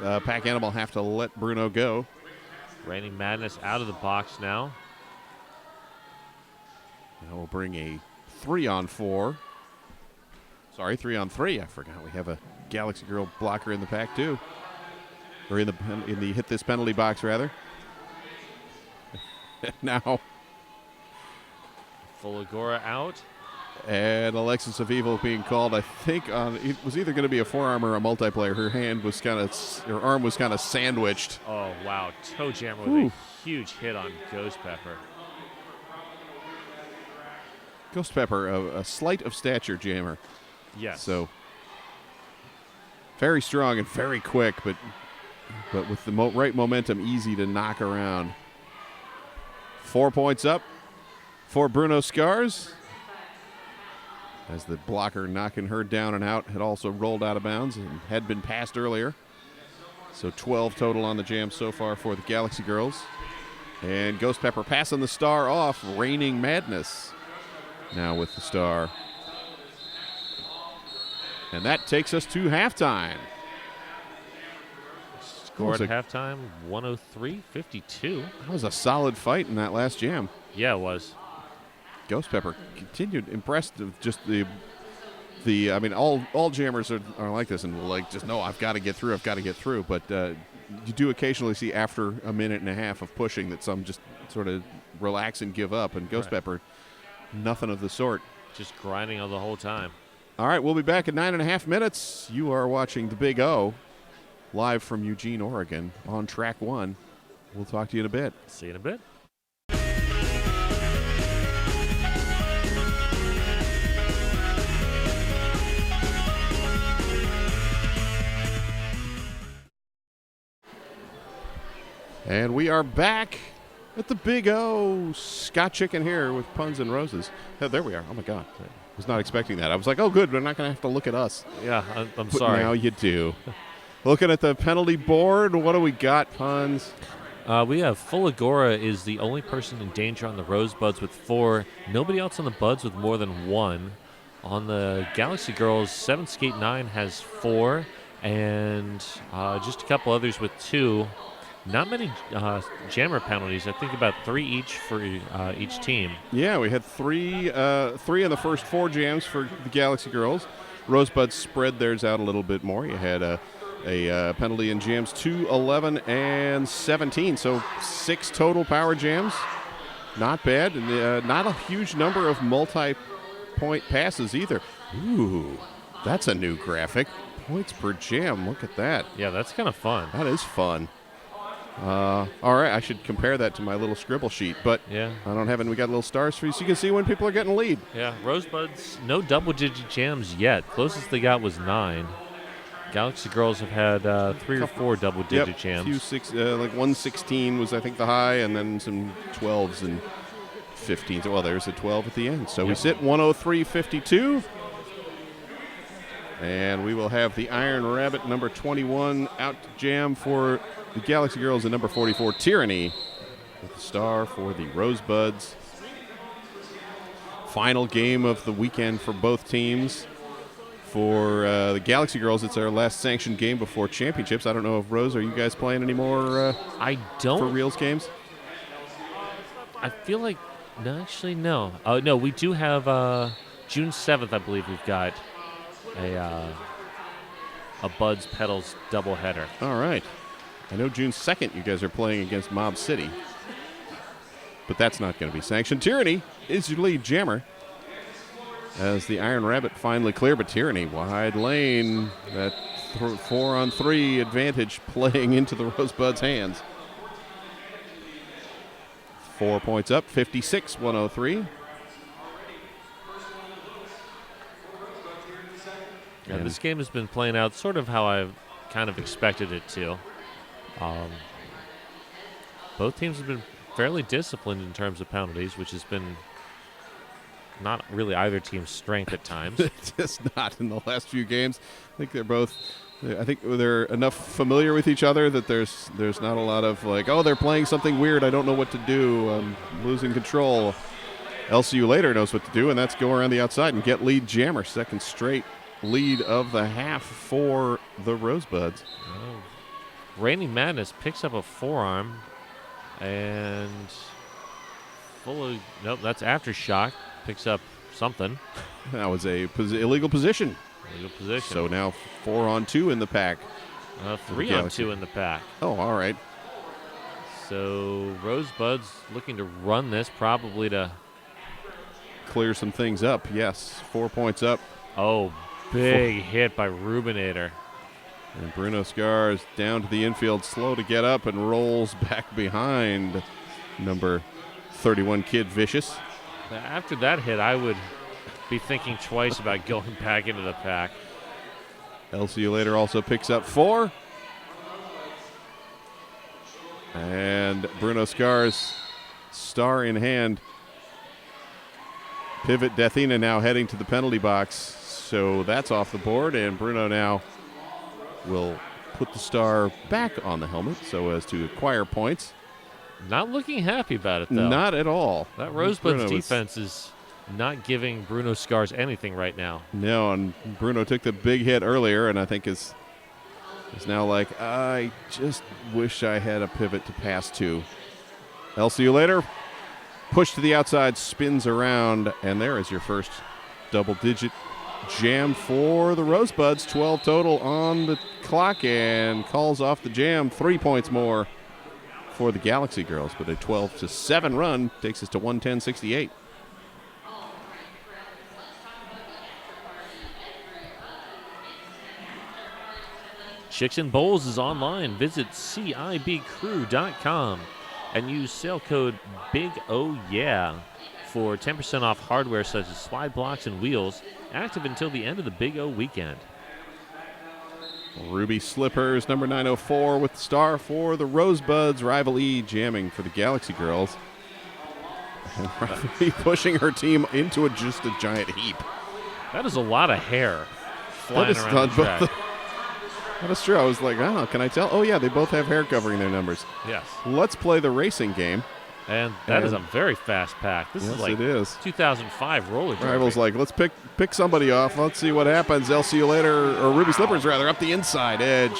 Pack Animal have to let Bruno go. Reigning Madness out of the box now. Now we'll bring a 3-on-4. Sorry, 3-on-3. I forgot we have a Galaxy Girl blocker in the pack too. Or in the hit this penalty box rather. Now Fulagora out. And Alexis of Evil being called, I think, on it was either going to be a forearm or a multiplayer. Her arm was kind of sandwiched. Oh wow, Toe Jammer with a huge hit on Ghost Pepper. Ghost Pepper, a slight of stature jammer. Yes. So very strong and very quick, but with the right momentum, easy to knock around. 4 points up for Bruno Scars, as the blocker knocking her down and out had also rolled out of bounds and had been passed earlier. So 12 total on the jam so far for the Galaxy Girls. And Ghost Pepper passing the star off. Reigning Madness now with the star. And that takes us to halftime. Score at halftime, 103-52. That was a solid fight in that last jam. Yeah, it was. Ghost Pepper continued impressed with just the I mean, all jammers are like this and like, just, no, I've got to get through. But you do occasionally see after a minute and a half of pushing that some just sort of relax and give up. And Ghost Pepper, nothing of the sort. just grinding on the whole time. All right, we'll be back in 9.5 minutes. You are watching the Big O live from Eugene, Oregon on track 1. We'll talk to you in a bit. See you in a bit. And we are back at the Big O. Scott Chicken here with Puns and Roses. Oh, there we are. Oh, my God. I was not expecting that. I was like, oh, good. We're not going to have to look at us. Yeah, I'm But sorry. now you do. Looking at the penalty board, what do we got, Puns? We have Fulagora is the only person in danger on the Rosebuds with 4. Nobody else on the Buds with more than 1. On the Galaxy Girls, 7 Skate 9 has 4, and just a couple others with 2. Not many jammer penalties. I think about 3 each for each team. Yeah, we had three in the first 4 jams for the Galaxy Girls. Rosebuds spread theirs out a little bit more. You had a penalty in jams 2, 11, and 17. So 6 total power jams. Not bad. And not a huge number of multi-point passes either. Ooh, that's a new graphic. Points per jam. Look at that. Yeah, that's kind of fun. That is fun. All right, I should compare that to my little scribble sheet, but Yeah. I don't have it. We got little stars for you so you can see when people are getting a lead. Yeah, Rosebuds, no double-digit jams yet. Closest they got was 9. Galaxy Girls have had 3 or 4 double-digit jams. Like 116 was, I think, the high, and then some 12s and 15s. Well, there's a 12 at the end. So we sit 103.52. And we will have the Iron Rabbit, number 21, out to jam for the Galaxy Girls, and number 44, Tyranny, with the star for the Rosebuds. Final game of the weekend for both teams. For the Galaxy Girls, it's our last sanctioned game before championships. I don't know if, Rose, are you guys playing any more I for don't. reals games? I feel like, no, actually, no. No, we do have June 7th, I believe we've got a Buds Pedals doubleheader. All right. I know June 2nd you guys are playing against Mob City. But that's not going to be sanctioned. Tyranny is your lead jammer. As the Iron Rabbit finally clear, but Tyranny, wide lane. That 4-on-3 advantage playing into the Rosebuds' hands. 4 points up, 56-103. Yeah, this game has been playing out sort of how I've kind of expected it to. Both teams have been fairly disciplined in terms of penalties, which has been not really either team's strength at times. Just not in the last few games. I think they're enough familiar with each other that there's not a lot of like, oh, they're playing something weird, I don't know what to do, I'm losing control. LCU later knows what to do, and that's go around the outside and get lead jammer. Second straight lead of the half for the Rosebuds. Oh. Reigning Madness picks up a forearm, and nope, that's Aftershock. Picks up something. That was a illegal position. Illegal position. So now 4-on-2 in the pack. 3-on-2 in the pack. Oh, all right. So Rosebuds looking to run this, probably to Clear some things up, yes. 4 points up. Oh, big hit by Rubinator. And Bruno Scars down to the infield, slow to get up, and rolls back behind number 31, Kid Vicious. After that hit, I would be thinking twice about going back into the pack. LCU later also picks up 4. And Bruno Scars, star in hand. Pivot Deathina now heading to the penalty box. So that's off the board, and Bruno now will put the star back on the helmet so as to acquire points. Not looking happy about it, though. Not at all. That Rosebuds defense is not giving Bruno Scars anything right now. No, and Bruno took the big hit earlier, and I think is now like, I just wish I had a pivot to pass to. LCU later, push to the outside, spins around, and there is your first double-digit jam for the Rosebuds. 12 total on the clock, and calls off the jam. 3 points more for the Galaxy Girls, but a 12-7 run takes us to 110.68. Chicks and Bowls is online. Visit cibcrew.com and use sale code BIGOYEAH for 10% off hardware such as slide blocks and wheels, active until the end of the Big O weekend. Ruby Slippers, number 904 with the star for the Rosebuds. Rival E jamming for the Galaxy girls. And Rival E pushing her team into just a giant heap. That is a lot of hair flying around the track. That is true. I was like, oh, can I tell? Oh, yeah, they both have hair covering their numbers. Yes. Let's play the racing game. And that is a very fast pack. This is like it is. 2005 roller derby. Rival's like, let's pick somebody off. Let's see what happens. I'll see you later. Or Ruby Slippers, rather, up the inside edge.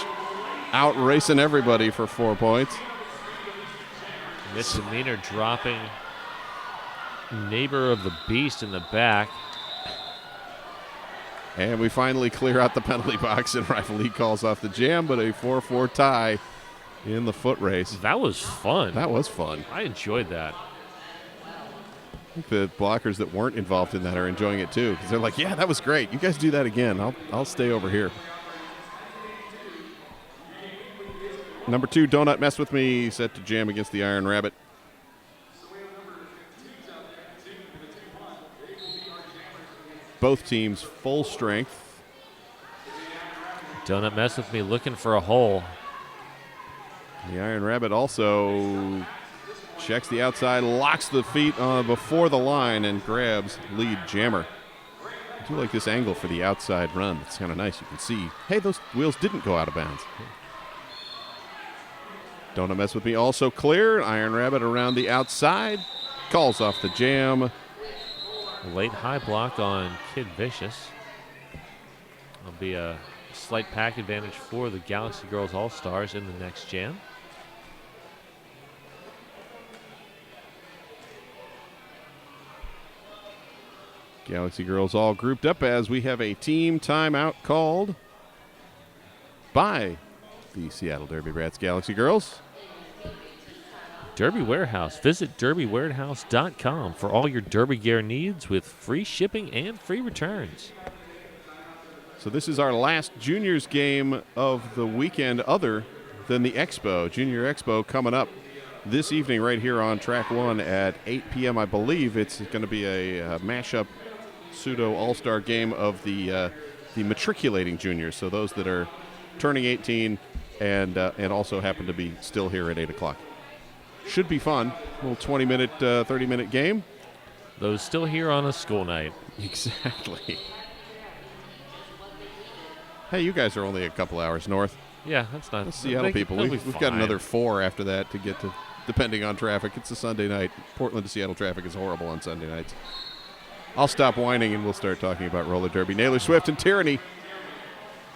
Out racing everybody for 4 points. Misdemeanor dropping Neighbor of the Beast in the back. And we finally clear out the penalty box, and Rival League calls off the jam, but a 4-4 tie in the foot race. That was fun. That was fun. I enjoyed that. I think the blockers that weren't involved in that are enjoying it too, because they're like, yeah, that was great. You guys do that again. I'll stay over here. Number 2, Donut Mess With Me, set to jam against the Iron Rabbit. Both teams full strength. Donut Mess With Me looking for a hole. The Iron Rabbit also checks the outside, locks the feet before the line, and grabs lead jammer. I do like this angle for the outside run. It's kind of nice. You can see, hey, those wheels didn't go out of bounds. Donut Mess With Me also clear. Iron Rabbit around the outside. Calls off the jam. Late high block on Kid Vicious. There'll be a slight pack advantage for the Galaxy Girls All-Stars in the next jam. Galaxy Girls all grouped up as we have a team timeout called by the Seattle Derby Brats Galaxy Girls. Derby Warehouse. Visit derbywarehouse.com for all your Derby gear needs with free shipping and free returns. So this is our last juniors game of the weekend other than the Expo. Junior Expo coming up this evening right here on Track 1 at 8 p.m. I believe it's going to be a mashup pseudo all-star game of the matriculating juniors, so those that are turning 18 and also happen to be still here at 8 o'clock. Should be fun. A little 20-minute, 30-minute game. Those still here on a school night. Exactly. Hey, you guys are only a couple hours north. Yeah, that's not. The Seattle people. We've got another 4 after that to get to, depending on traffic. It's a Sunday night. Portland to Seattle traffic is horrible on Sunday nights. I'll stop whining and we'll start talking about roller derby. Naylor Swift and Tyranny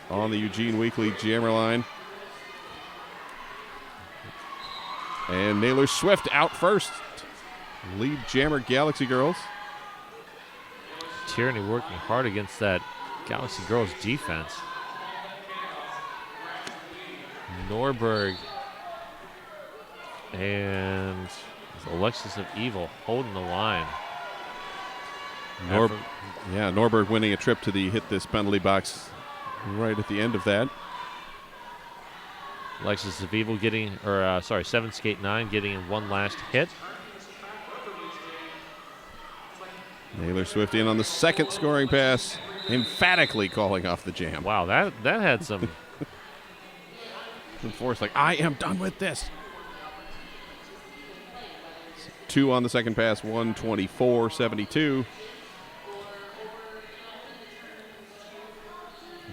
on the Eugene Weekly Jammer line. And Naylor Swift out first. Lead jammer Galaxy Girls. Tyranny working hard against that Galaxy Girls defense. Norberg and Alexis of Evil holding the line. Norberg winning a trip to the hit this penalty box right at the end of that. Alexis of Evil getting, 7 skate 9 getting in one last hit. Naylor Swift in on the second scoring pass, emphatically calling off the jam. Wow, that had some force, like, I am done with this. 2 on the second pass, 124.72.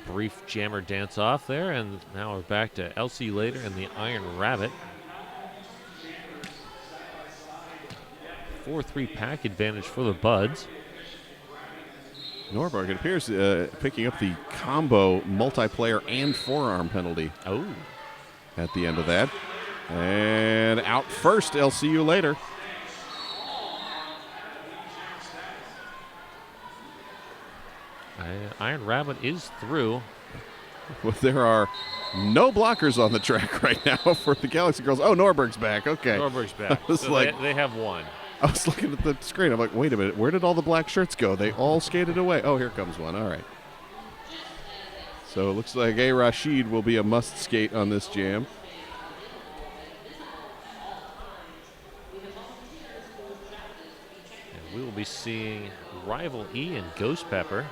Brief jammer dance off there, and now we're back to LC Later and the Iron Rabbit. 4-3 pack advantage for the Buds. Norberg, it appears, picking up the combo multiplayer and forearm penalty. Oh. At the end of that. And out first, LCU Later. Iron Rabbit is through. Well, there are no blockers on the track right now for the Galaxy Girls. Oh, Norberg's back. Okay. Norberg's back. So they have one. I was looking at the screen. I'm like, wait a minute. Where did all the black shirts go? They all skated away. Oh, here comes one. All right. So it looks like A. Rashid will be a must skate on this jam. And we will be seeing Rival E and Ghost Pepper.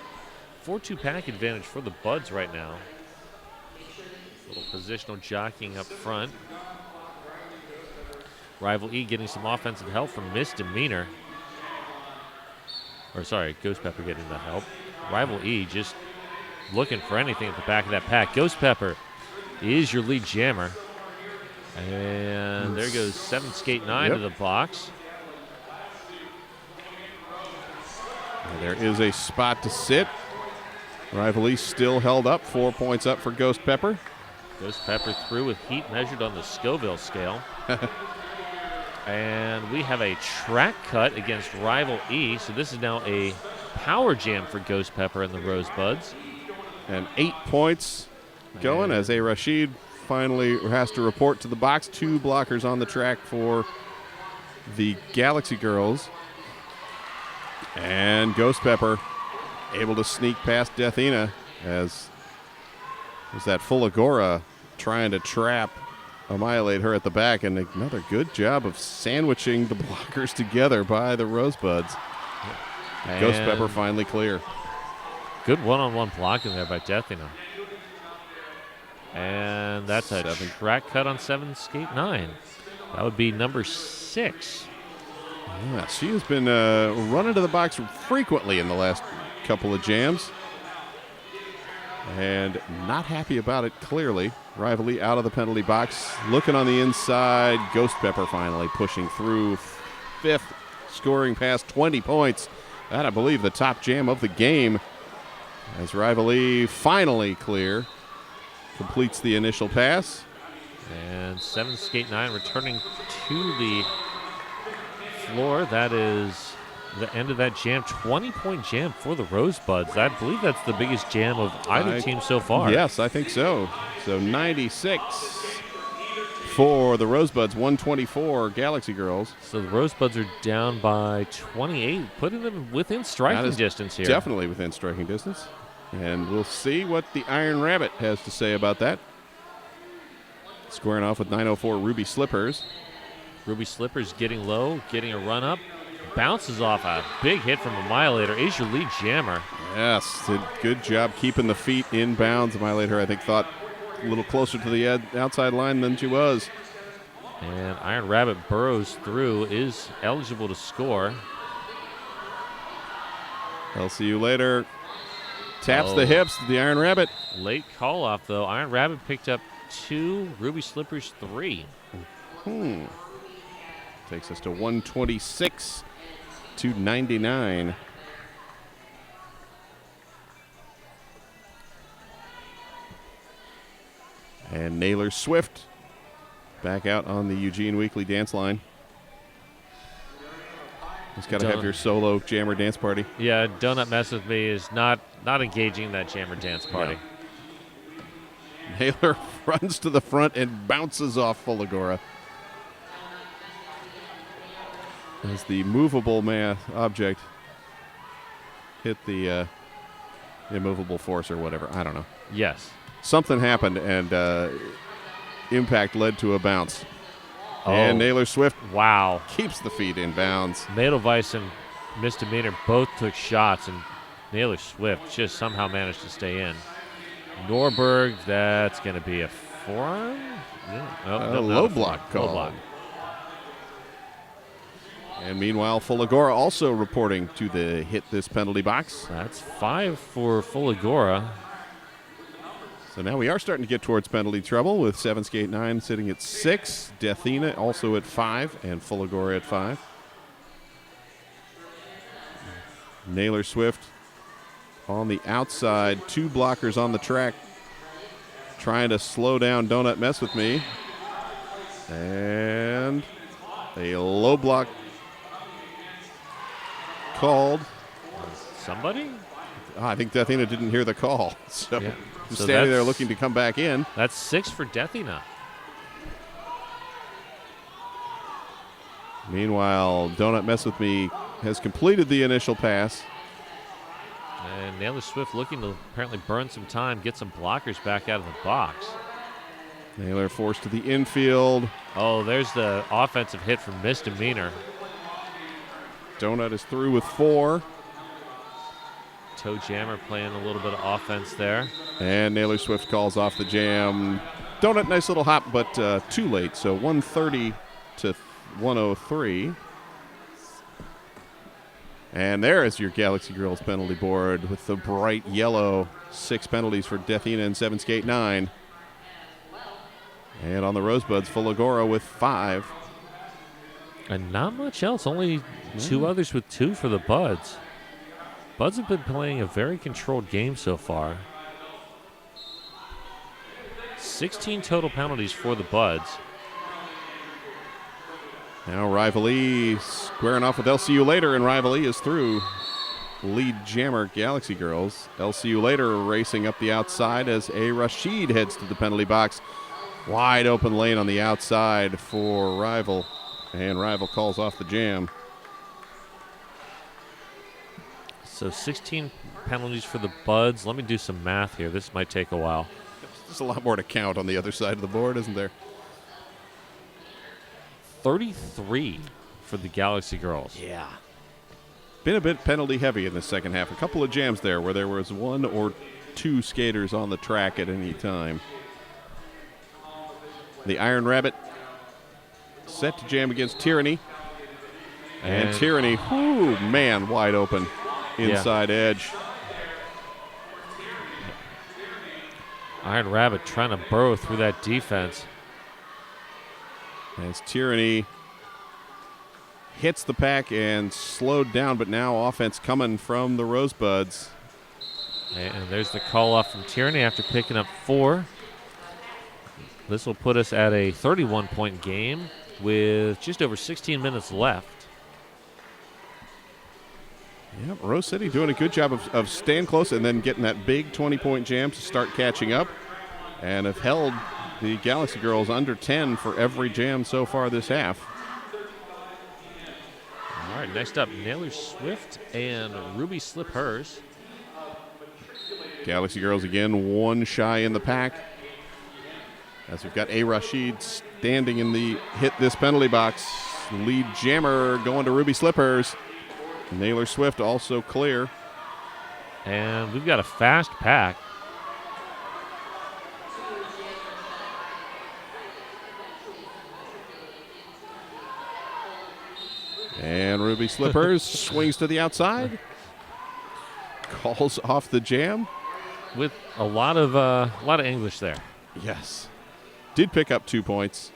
4-2 pack advantage for the Buds right now. Little positional jockeying up front. Rival E getting some offensive help from Misdemeanor. Or sorry, Ghost Pepper getting the help. Rival E just looking for anything at the back of that pack. Ghost Pepper is your lead jammer. And there goes 7 Skate 9 to the box. And there is a spot to sit. Rival E still held up, 4 points up for Ghost Pepper. Ghost Pepper through with heat measured on the Scoville scale. And we have a track cut against Rival E. So this is now a power jam for Ghost Pepper and the Rosebuds. And 8 points going as A. Rashid finally has to report to the box. 2 blockers on the track for the Galaxy Girls. And Ghost Pepper able to sneak past Deathina as was that Fulagora trying to trap, annihilate her at the back, and another good job of sandwiching the blockers together by the Rosebuds. Ghost Pepper finally clear. Good one-on-one blocking there by Deathina. And that's a track cut on 7 Skate 9. That would be number 6. Yeah, she has been running to the box frequently in the last couple of jams. And not happy about it, clearly. Rival E out of the penalty box. Looking on the inside. Ghost Pepper finally pushing through. 5th, scoring past 20 points. That, I believe, the top jam of the game. As Rival E finally clear. Completes the initial pass. And 7 Skate 9 returning to the floor. That is the end of that jam. 20-point jam for the Rosebuds. I believe that's the biggest jam of either team so far. Yes, I think so. So 96 for the Rosebuds, 124 Galaxy Girls. So the Rosebuds are down by 28, putting them within striking distance here. Definitely within striking distance. And we'll see what the Iron Rabbit has to say about that. Squaring off with 904 Ruby Slippers. Ruby Slippers getting low, getting a run up. Bounces off a big hit from Annihilator. Is your lead jammer. Yes, did good job keeping the feet in bounds. Annihilator, I think, thought a little closer to the outside line than she was. And Iron Rabbit burrows through, is eligible to score. I'll see you later. Taps the hips, the Iron Rabbit. Late call off, though. Iron Rabbit picked up 2, Ruby Slippers 3. Takes us to 126 to 99. And Naylor Swift back out on the Eugene Weekly dance line. Just got to have your solo jammer dance party. Yeah, Donut Mess With Me is not engaging in that jammer dance party. No. Naylor runs to the front and bounces off Fulagora. As the movable object hit the immovable force or whatever. I don't know. Yes. Something happened, and impact led to a bounce. And Naylor Swift keeps the feet in bounds. Nadelweiss and Misdemeanor both took shots, and Naylor Swift just somehow managed to stay in. Norberg, that's going to be a forearm? Yeah. Low block call. Low block. And meanwhile, Fulagora also reporting to the hit this penalty box. That's 5 for Fulagora. So now we are starting to get towards penalty trouble with 7 Skate 9 sitting at 6. Deathina also at 5 and Fulagora at 5. Naylor Swift on the outside. 2 blockers on the track trying to slow down Donut Mess With Me. And a low block called. Somebody? I think Deathina didn't hear the call. So, yeah. So standing there looking to come back in. That's 6 for Deathina. Meanwhile, Donut Mess With Me has completed the initial pass. And Naylor Swift looking to apparently burn some time, get some blockers back out of the box. Naylor forced to the infield. Oh, there's the offensive hit from Misdemeanor. Donut is through with 4. Toe Jammer playing a little bit of offense there. And Naylor Swift calls off the jam. Donut, nice little hop, but too late. So 130 to 103. And there is your Galaxy Girls penalty board with the bright yellow. 6 penalties for Deathina and 7 Skate 9. And on the Rosebuds, Fulagora with 5. And not much else. Only 2 others with 2 for the Buds. Buds have been playing a very controlled game so far. 16 total penalties for the Buds. Now Rival E squaring off with LCU later, and Rival E is through. Lead jammer Galaxy Girls. LCU later racing up the outside as A. Rashid heads to the penalty box. Wide open lane on the outside for Rival, and Rival calls off the jam. So 16 penalties for the Buds. Let me do some math here. This might take a while. There's a lot more to count on the other side of the board, isn't there? 33 for the Galaxy Girls. Yeah. Been a bit penalty heavy in the second half. A couple of jams there where there was 1 or 2 skaters on the track at any time. The Iron Rabbit set to jam against Tyranny. And Tyranny, whoo, man, wide open. Inside edge. Iron Rabbit trying to burrow through that defense. As Tyranny hits the pack and slowed down, but now offense coming from the Rosebuds. And there's the call off from Tyranny after picking up 4. This will put us at a 31-point game with just over 16 minutes left. Yep, Rose City doing a good job of staying close and then getting that big 20-point jam to start catching up, and have held the Galaxy Girls under 10 for every jam so far this half. All right, next up, Naylor Swift and Ruby Slip hers. Galaxy Girls again 1 shy in the pack, as we've got A. Rashid standing in the hit this penalty box. Lead jammer going to Ruby Slippers. Naylor Swift also clear. And we've got a fast pack. And Ruby Slippers swings to the outside. Calls off the jam. With a lot of English there. Yes. Did pick up 2 points.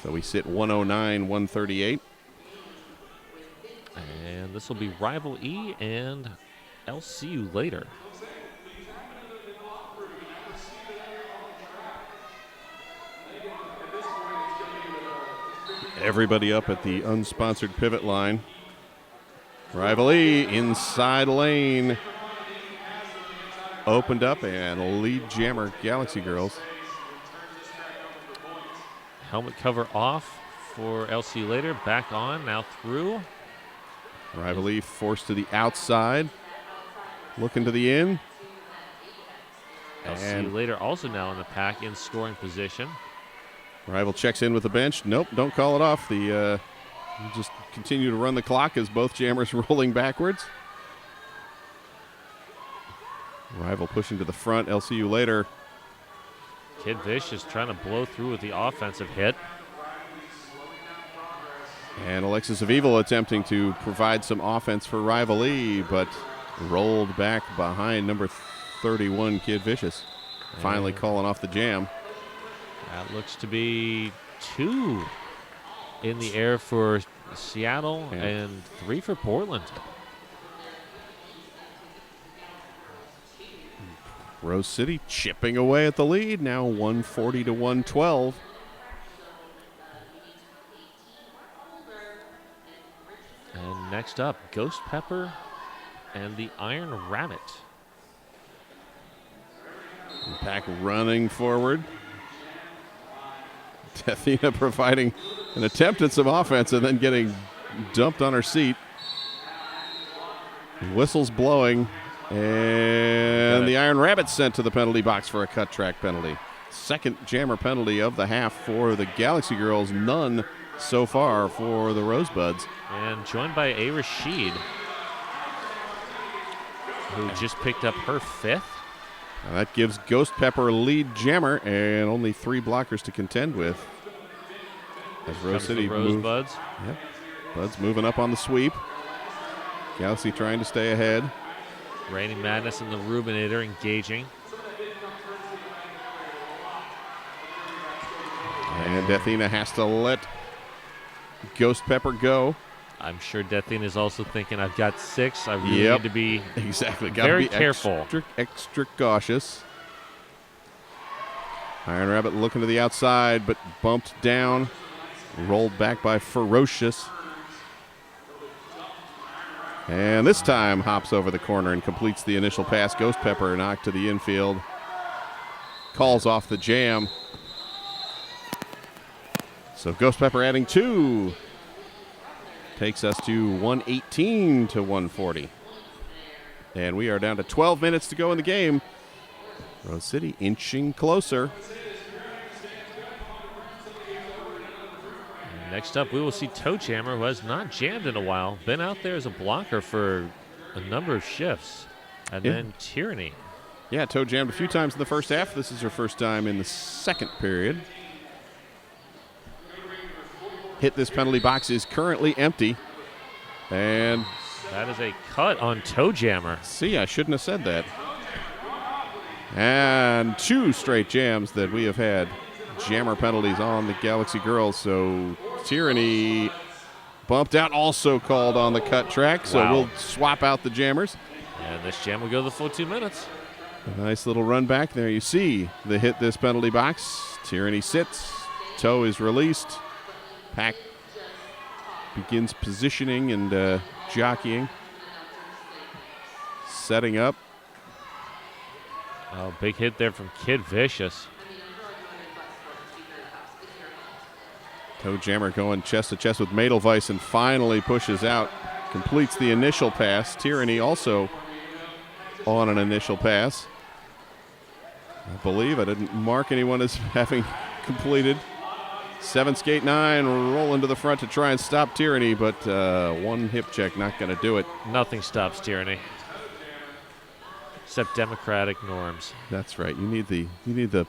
So we sit 109, 138. And this will be Rival E and LCU later. Everybody up at the unsponsored pivot line. Rival E inside lane. Opened up and lead jammer Galaxy Girls. Helmet cover off for LCU later. Back on, now through. Rival E forced to the outside. Looking to the in. LCU later also now in the pack in scoring position. Rival checks in with the bench. Nope, don't call it off. The just continue to run the clock as both jammers rolling backwards. Rival pushing to the front. LCU later. Kid Vicious trying to blow through with the offensive hit. And Alexis of Evil attempting to provide some offense for Rival E, but rolled back behind number 31, Kid Vicious. Finally calling off the jam. That looks to be 2 in the air for Seattle and 3 for Portland. Rose City chipping away at the lead, now 140 to 112. And next up, Ghost Pepper and the Iron Rabbit. Pack running forward. Deathina providing an attempt at some offense and then getting dumped on her seat. Whistles blowing, and the Iron Rabbit sent to the penalty box for a cut track penalty. Second jammer penalty of the half for the Galaxy Girls, none so far for the Rosebuds. And joined by A. Rashid, who just picked up her 5th. Now that gives Ghost Pepper lead jammer and only 3 blockers to contend with. As Rose City Rosebuds. Yep. Buds moving up on the sweep. Galaxy trying to stay ahead. Raining Madness and the Rubinator engaging. And Deathina has to let Ghost Pepper go. I'm sure Deathina is also thinking, I've got 6. I really need to be exactly. very careful. Extra cautious. Iron Rabbit looking to the outside, but bumped down. Rolled back by Ferocious. And this time hops over the corner and completes the initial pass. Ghost Pepper knocked to the infield. Calls off the jam. So Ghost Pepper adding 2. Takes us to 118 to 140. And we are down to 12 minutes to go in the game. Rose City inching closer. Next up, we will see Toe Jammer, who has not jammed in a while. Been out there as a blocker for a number of shifts. And then Tyranny. Yeah, Toe jammed a few times in the first half. This is her first time in the second period. Hit this penalty box is currently empty. And that is a cut on Toe Jammer. See, I shouldn't have said that. And 2 straight jams that we have had jammer penalties on the Galaxy Girls. So Tyranny bumped out, also called on the cut track. So we'll swap out the jammers. And this jam will go the full 2 minutes. A nice little run back there. You see the hit this penalty box. Tyranny sits. Toe is released. Pack begins positioning and jockeying. Setting up. Oh, big hit there from Kid Vicious. Toe Jammer going chest to chest with Madelweiss and finally pushes out. Completes the initial pass. Tyranny also on an initial pass. I believe I didn't mark anyone as having completed. 7 skate 9 rolling to the front to try and stop Tyranny, but one hip check not going to do it. Nothing stops Tyranny except democratic norms. That's right. You need the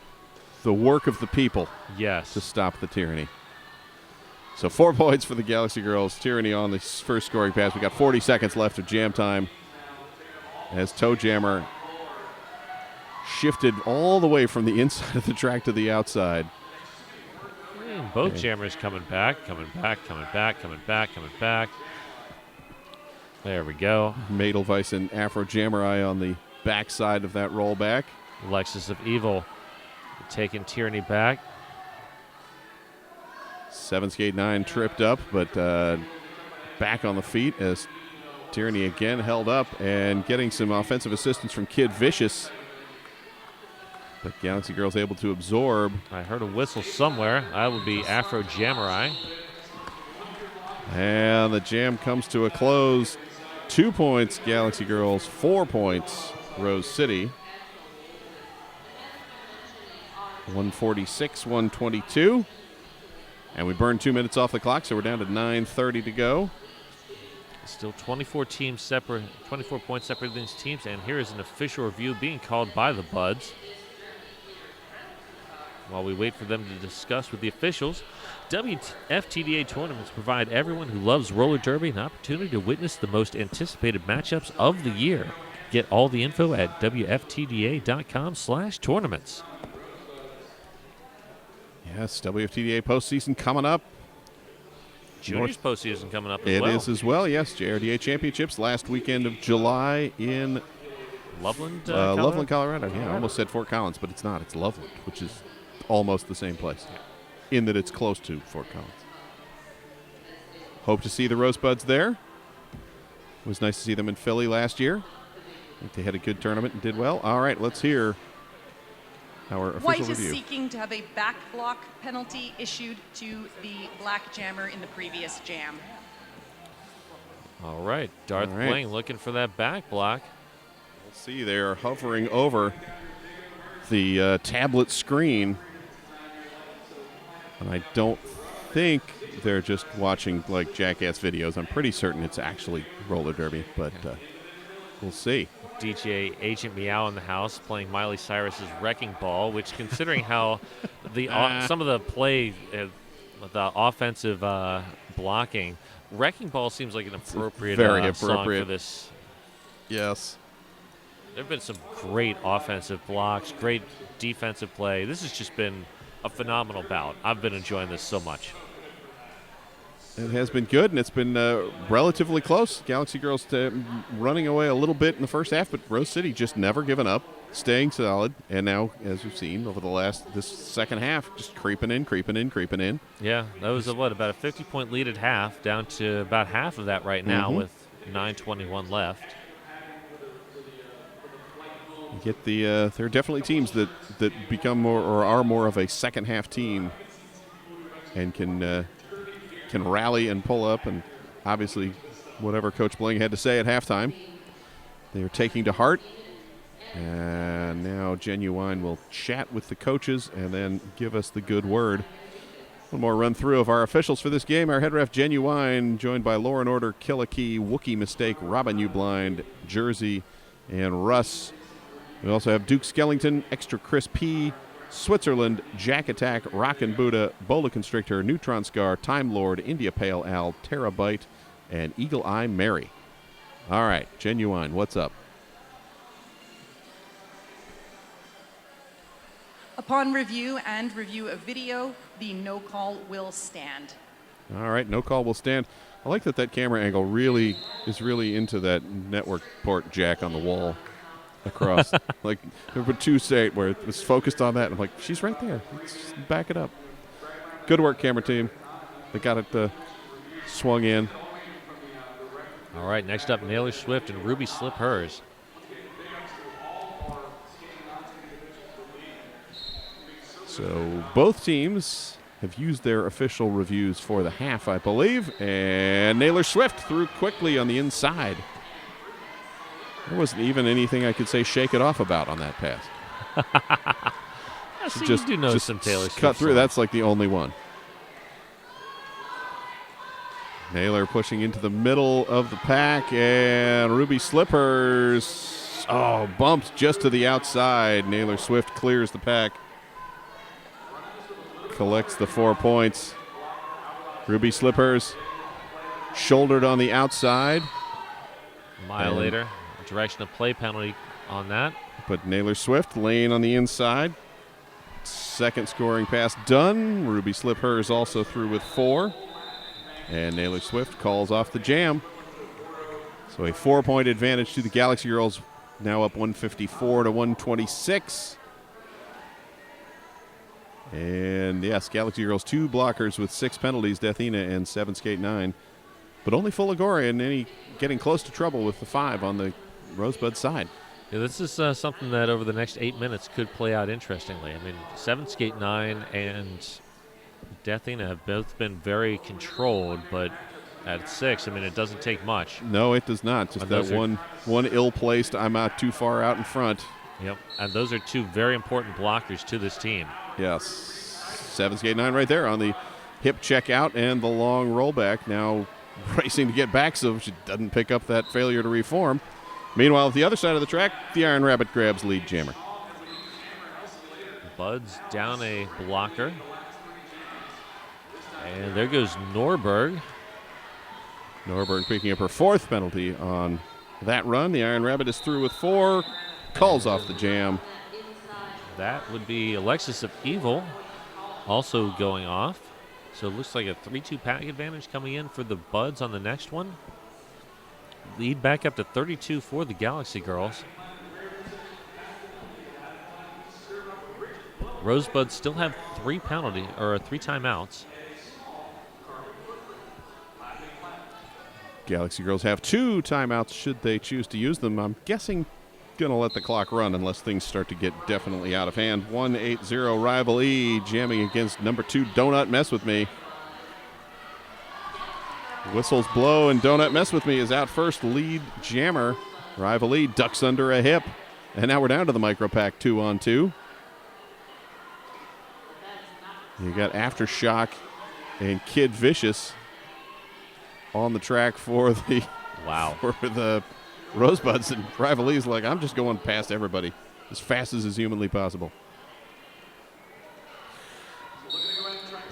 work of the people. Yes. To stop the Tyranny. So 4 points for the Galaxy Girls. Tyranny on the first scoring pass. We got 40 seconds left of jam time as Toe Jammer shifted all the way from the inside of the track to the outside. Both jammers coming back, coming back, coming back, coming back, coming back. There we go. Madelweiss and Afro Jammerai on the backside of that rollback. Lexus of Evil taking Tyranny back. 7 skate 9 tripped up, but back on the feet as Tyranny again held up and getting some offensive assistance from Kid Vicious. But Galaxy Girls able to absorb. I heard a whistle somewhere. I will be Afro Jammerai. And the jam comes to a close. 2 points, Galaxy Girls. 4 points, Rose City. 146, 122. And we burned 2 minutes off the clock, so we're down to 9:30 to go. Still 24 points separated these teams, and here is an official review being called by the Buds. While we wait for them to discuss with the officials, WFTDA tournaments provide everyone who loves roller derby an opportunity to witness the most anticipated matchups of the year. Get all the info at WFTDA.com/tournaments. Yes, WFTDA postseason coming up. Juniors postseason coming up as well. It is as well, yes. JRDA championships last weekend of July in Loveland, Colorado? Loveland, Colorado. Yeah, I almost said Fort Collins, but it's not. It's Loveland, which is almost the same place in that it's close to Fort Collins. Hope to see the Rosebuds there. It was nice to see them in Philly last year. I think they had a good tournament and did well. All right, let's hear our official White review. is seeking to have a back block penalty issued to the black jammer in the previous jam. All right, Darth All right. Bling looking for that back block. We'll see. They're hovering over the tablet screen. And I don't think they're just watching like jackass videos. I'm pretty certain it's actually roller derby, but we'll see. DJ Agent Meow in the house playing Miley Cyrus's Wrecking Ball, which, considering how some of the play, the offensive blocking, Wrecking Ball seems like an appropriate, very song appropriate for this. Yes. There have been some great offensive blocks, great defensive play. This has just been a phenomenal bout. I've been enjoying this so much. It has been good, and it's been relatively close. Galaxy Girls running away a little bit in the first half, but Rose City just never given up, staying solid. And now, as we've seen over this second half, just creeping in. Yeah, that was about a 50-point lead at half, down to about half of that right now with 9:21 left. You get there are definitely teams that become more or are more of a second half team, and can rally and pull up, and obviously whatever Coach Bling had to say at halftime, they are taking to heart. And now Genuine will chat with the coaches and then give us the good word. One more run through of our officials for this game. Our head ref Genuine, joined by Law and Order, Killikee, Wookie Mistake, Robin U Blind, Jersey, and Russ. We also have Duke Skellington, Extra Chris P, Switzerland, Jack Attack, Rockin' Buddha, Bola Constrictor, Neutron Scar, Time Lord, India Pale Al, Terabyte, and Eagle Eye Mary. All right, Genuine, what's up? Upon review and review of video, the no call will stand. All right, no call will stand. I like that camera angle is really into that network port jack on the wall across. Like, there were two say where it was focused on that. I'm like, she's right there. Let's just back it up. Good work, camera team. They got it swung in. All right, next up, Naylor Swift and Ruby Slip hers. So both teams have used their official reviews for the half, I believe. And Naylor Swift threw quickly on the inside. There wasn't even anything I could say shake it off about on that pass. So you do know some Taylor Swift cut through. songs. That's like the only one. Naylor pushing into the middle of the pack, and Ruby Slippers, bumped just to the outside. Naylor Swift clears the pack, collects the 4 points. Ruby Slippers shouldered on the outside. A mile later, direction of play penalty on that. But Naylor Swift laying on the inside. Second scoring pass done. Ruby Slippers also through with 4. And Naylor Swift calls off the jam. So a 4-point advantage to the Galaxy Girls, now up 154 to 126. And yes, Galaxy Girls 2 blockers with 6 penalties, Deathina and 7 Skate 9. But only Fuligora and any getting close to trouble with the 5 on the Rosebud side. Yeah, this is something that over the next 8 minutes could play out interestingly. I mean, 7 Skate 9 and Deathina have both been very controlled, but at 6, I mean, it doesn't take much. No, it does not. Just that one ill-placed, I'm out too far out in front. Yep, and those are 2 very important blockers to this team. Yes. 7 Skate 9 right there on the hip check out and the long rollback. Now racing to get back so she doesn't pick up that failure to reform. Meanwhile, at the other side of the track, the Iron Rabbit grabs lead jammer. Buds down a blocker. And there goes Norberg. Norberg picking up her 4th penalty on that run. The Iron Rabbit is through with 4. Calls off the jam. That would be Alexis of Evil also going off. So it looks like a 3-2 pack advantage coming in for the Buds on the next one. Lead back up to 32 for the Galaxy Girls. Rosebuds still have 3 timeouts. Galaxy Girls have 2 timeouts should they choose to use them. I'm guessing going to let the clock run unless things start to get definitely out of hand. 1-8-0 Rival E jamming against number 2 Donut Mess With Me. Whistles blow, and Donut Mess With Me is out first. Lead jammer, Rival E, ducks under a hip. And now we're down to the micro pack 2-on-2. You got Aftershock and Kid Vicious on the track for the for the Rosebuds, and Rival E's like, I'm just going past everybody as fast as is humanly possible.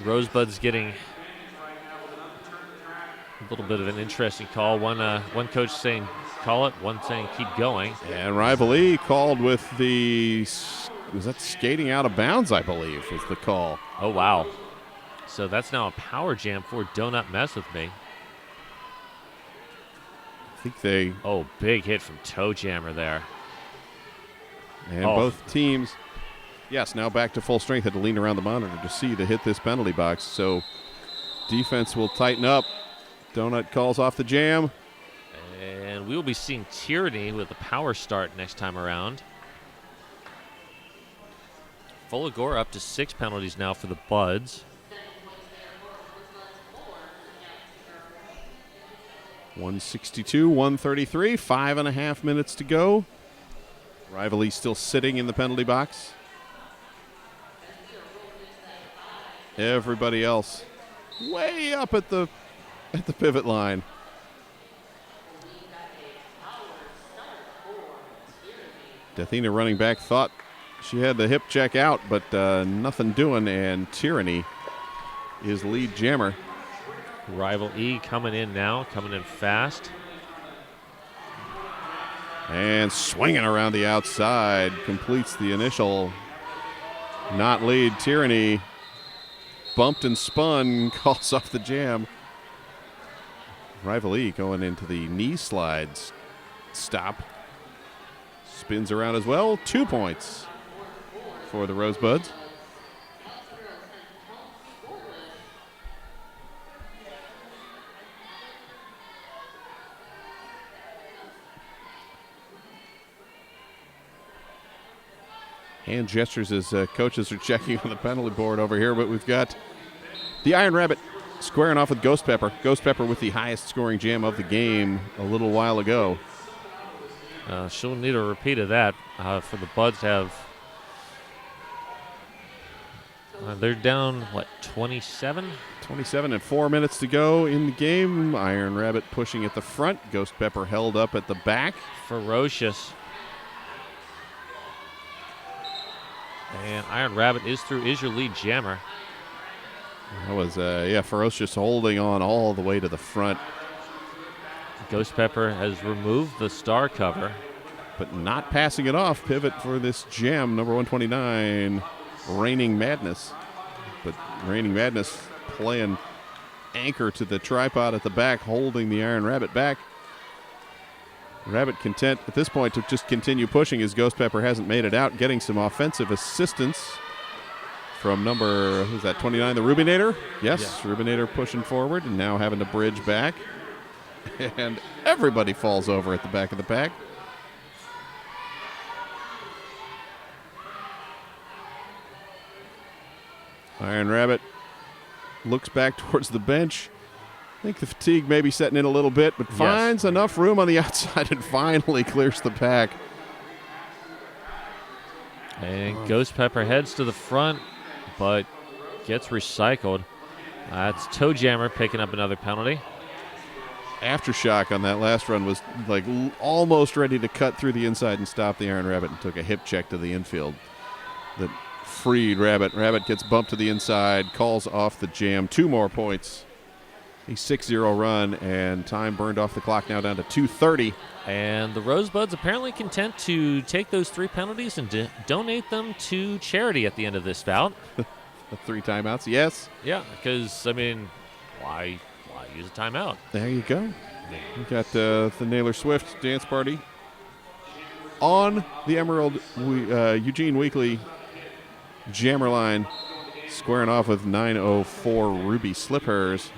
Rosebuds getting a little bit of an interesting call. One coach saying call it, one saying keep going. And Rival E called with the, was that skating out of bounds, I believe, was the call. Oh, wow. So that's now a power jam for Donut Mess With Me. I think they... Oh, big hit from Toe Jammer there. And both teams, yes, now back to full strength, had to lean around the monitor to see to hit this penalty box. So defense will tighten up. Donut calls off the jam. And we will be seeing Tyranny with a power start next time around. Fuligora up to 6 penalties now for the Buds. .162, 133, 5.5 minutes to go. Rival E still sitting in the penalty box. Everybody else way up at the pivot line. Deathina running back thought she had the hip check out, but nothing doing, and Tyranny is lead jammer. Rival E coming in now, coming in fast. And swinging around the outside, completes the initial not lead. Tyranny bumped and spun, calls off the jam. Rival E going into the knee slides stop. Spins around as well. 2 points for the Rosebuds. Hand gestures as coaches are checking on the penalty board over here, but we've got the Iron Rabbit squaring off with Ghost Pepper. Ghost Pepper with the highest scoring jam of the game a little while ago. She'll need a repeat of that for the Buds have. They're down, what, 27? 27 and 4 minutes to go in the game. Iron Rabbit pushing at the front. Ghost Pepper held up at the back. Ferocious. And Iron Rabbit is your lead jammer. That was, Ferocious holding on all the way to the front. Ghost Pepper has removed the star cover, but not passing it off. Pivot for this jam, number 129, Raining Madness. But Raining Madness playing anchor to the tripod at the back, holding the Iron Rabbit back. Rabbit content at this point to just continue pushing as Ghost Pepper hasn't made it out, getting some offensive assistance from number, who's that, 29, the Rubinator? Yes, yeah. Rubinator pushing forward and now having to bridge back. And everybody falls over at the back of the pack. Iron Rabbit looks back towards the bench. I think the fatigue may be setting in a little bit, but finds enough room on the outside and finally clears the pack. And Ghost Pepper heads to the front, but gets recycled. That's Toe Jammer picking up another penalty. Aftershock on that last run was like almost ready to cut through the inside and stop the Iron Rabbit and took a hip check to the infield that freed Rabbit. Rabbit gets bumped to the inside, calls off the jam. 2 more points. A 6-0 run, and time burned off the clock now down to 2:30. And the Rosebuds apparently content to take those 3 penalties and donate them to charity at the end of this bout. The 3 timeouts, yes. Yeah, because, I mean, why use a timeout? There you go. We got the Naylor Swift dance party on the Emerald Eugene Weekly jammer line, squaring off with 904 Ruby Slippers.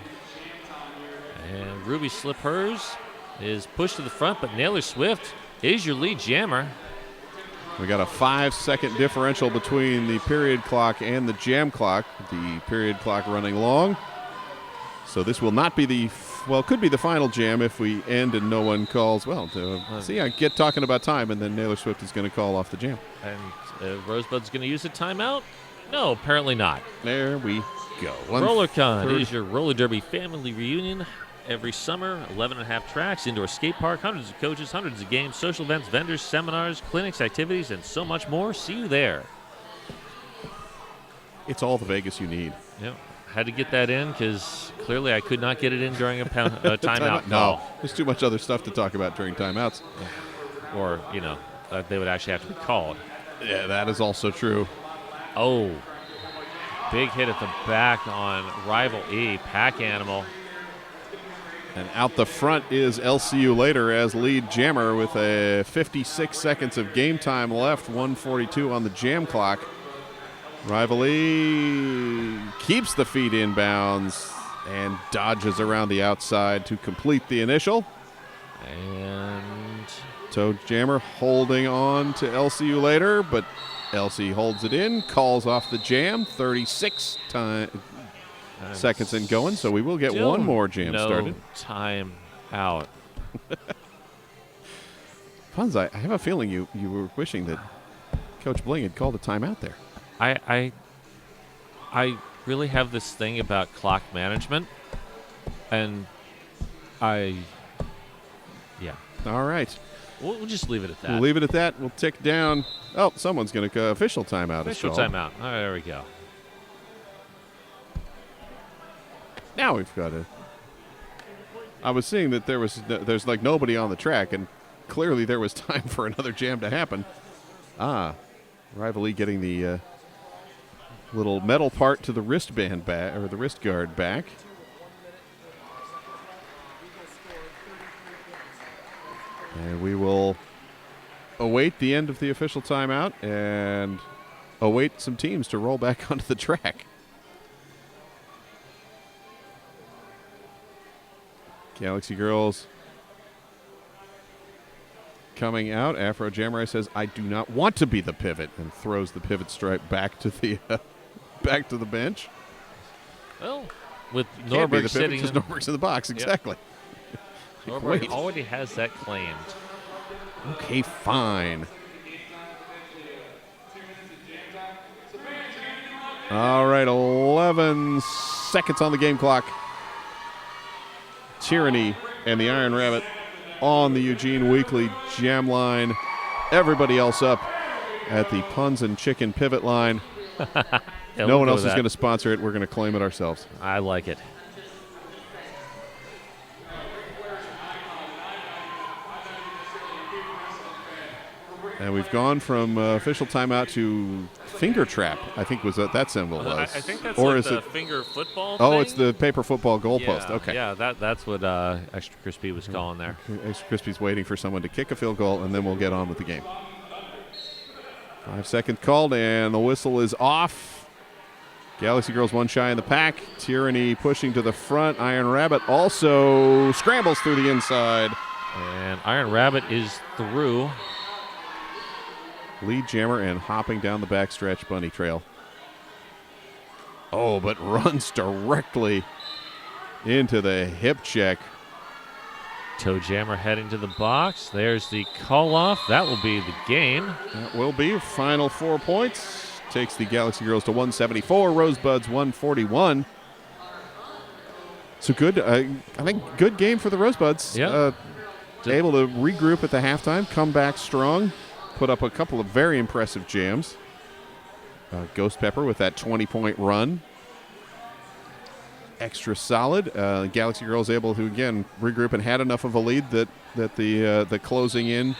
And Ruby Slippers is pushed to the front, but Naylor Swift is your lead jammer. We got a 5-second differential between the period clock and the jam clock. The period clock running long. So this will not be the could be the final jam if we end and no one calls. Well, see, I get talking about time, and then Taylor Swift is going to call off the jam. And Rosebud's going to use a timeout? No, apparently not. There we go. RollerCon is your roller derby family reunion every summer. 11.5 tracks, indoor skate park, hundreds of coaches, hundreds of games, social events, vendors, seminars, clinics, activities, and so much more. See you there. It's all the Vegas you need. Yep. Had to get that in because clearly I could not get it in during a timeout. No, there's too much other stuff to talk about during timeouts. Or, they would actually have to be called. Yeah, that is also true. Oh, big hit at the back on Rival E, Pack Animal. And out the front is LCU later as lead jammer with a 56 seconds of game time left, 1:42 on the jam clock. Rival E keeps the feet inbounds and dodges around the outside to complete the initial. And Toe Jammer holding on to LCU later, but LC holds it in, calls off the jam, 36 seconds in going, so we will get one more jam started. Time out. Punz, I have a feeling you were wishing that Coach Bling had called a timeout there. I really have this thing about clock management, and yeah. All right. We'll just leave it at that. We'll leave it at that. We'll tick down. Oh, someone's going to official timeout. Official timeout. All right, there we go. Now we've got it. I was seeing that there's like nobody on the track, and clearly there was time for another jam to happen. Rival E getting the little metal part to the wristband back, or the wrist guard back. And we will await the end of the official timeout and await some teams to roll back onto the track. Galaxy Girls coming out. Afro Jammerai says, "I do not want to be the pivot," and throws the pivot stripe back to the bench. Well, with Norberg sitting because Norberg's in the box, exactly. Yep. Norberg already has that claimed. Okay, fine. All right, 11 seconds on the game clock. Tyranny and the Iron Rabbit on the Eugene Weekly jam line. Everybody else up at the Puns and Chicken pivot line. No one else is going to sponsor it. We're going to claim it ourselves. I like it. And we've gone from official timeout to finger trap, I think was what that symbol was. I think that's or like is the it finger football Oh, thing? It's the paper football goalpost. Yeah, Okay. Yeah, that's what Extra Crispy was calling there. Extra Crispy's waiting for someone to kick a field goal, and then we'll get on with the game. 5 seconds called, and the whistle is off. Galaxy Girls one shy in the pack. Tyranny pushing to the front. Iron Rabbit also scrambles through the inside. And Iron Rabbit is through. Lead jammer and hopping down the backstretch bunny trail. Oh, but runs directly into the hip check. Toe Jammer heading to the box. There's the call off. That will be the game. That will be final 4 points. Takes the Galaxy Girls to 174. Rosebuds 141. So good. I think good game for the Rosebuds. Yeah. Able to regroup at the halftime, come back strong. Put up a couple of very impressive jams. Ghost Pepper with that 20-point run. Extra solid. Galaxy Girls able to, again, regroup and had enough of a lead that the closing in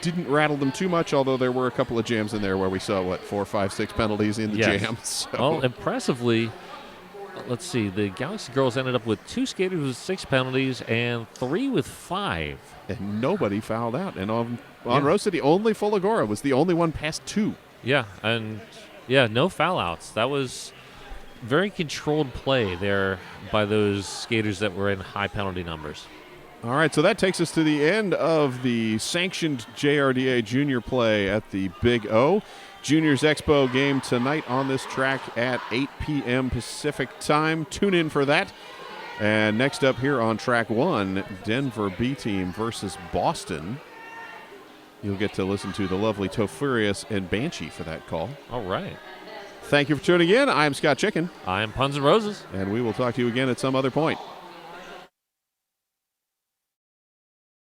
didn't rattle them too much, although there were a couple of jams in there where we saw, 4, 5, 6 penalties in the jam. So. Well, impressively, let's see, the Galaxy Girls ended up with 2 skaters with 6 penalties and 3 with 5. And nobody fouled out. And on Rose City, only Fulagora was the only one past 2. Yeah, and no foul outs. That was very controlled play there by those skaters that were in high penalty numbers. All right, so that takes us to the end of the sanctioned JRDA junior play at the Big O. Juniors Expo game tonight on this track at 8 p.m. Pacific time. Tune in for that. And next up here on track 1, Denver B Team versus Boston. You'll get to listen to the lovely Tofurious and Banshee for that call. All right. Thank you for tuning in. I'm Scott Chicken, I am Puns and Roses. and we will talk to you again at some other point.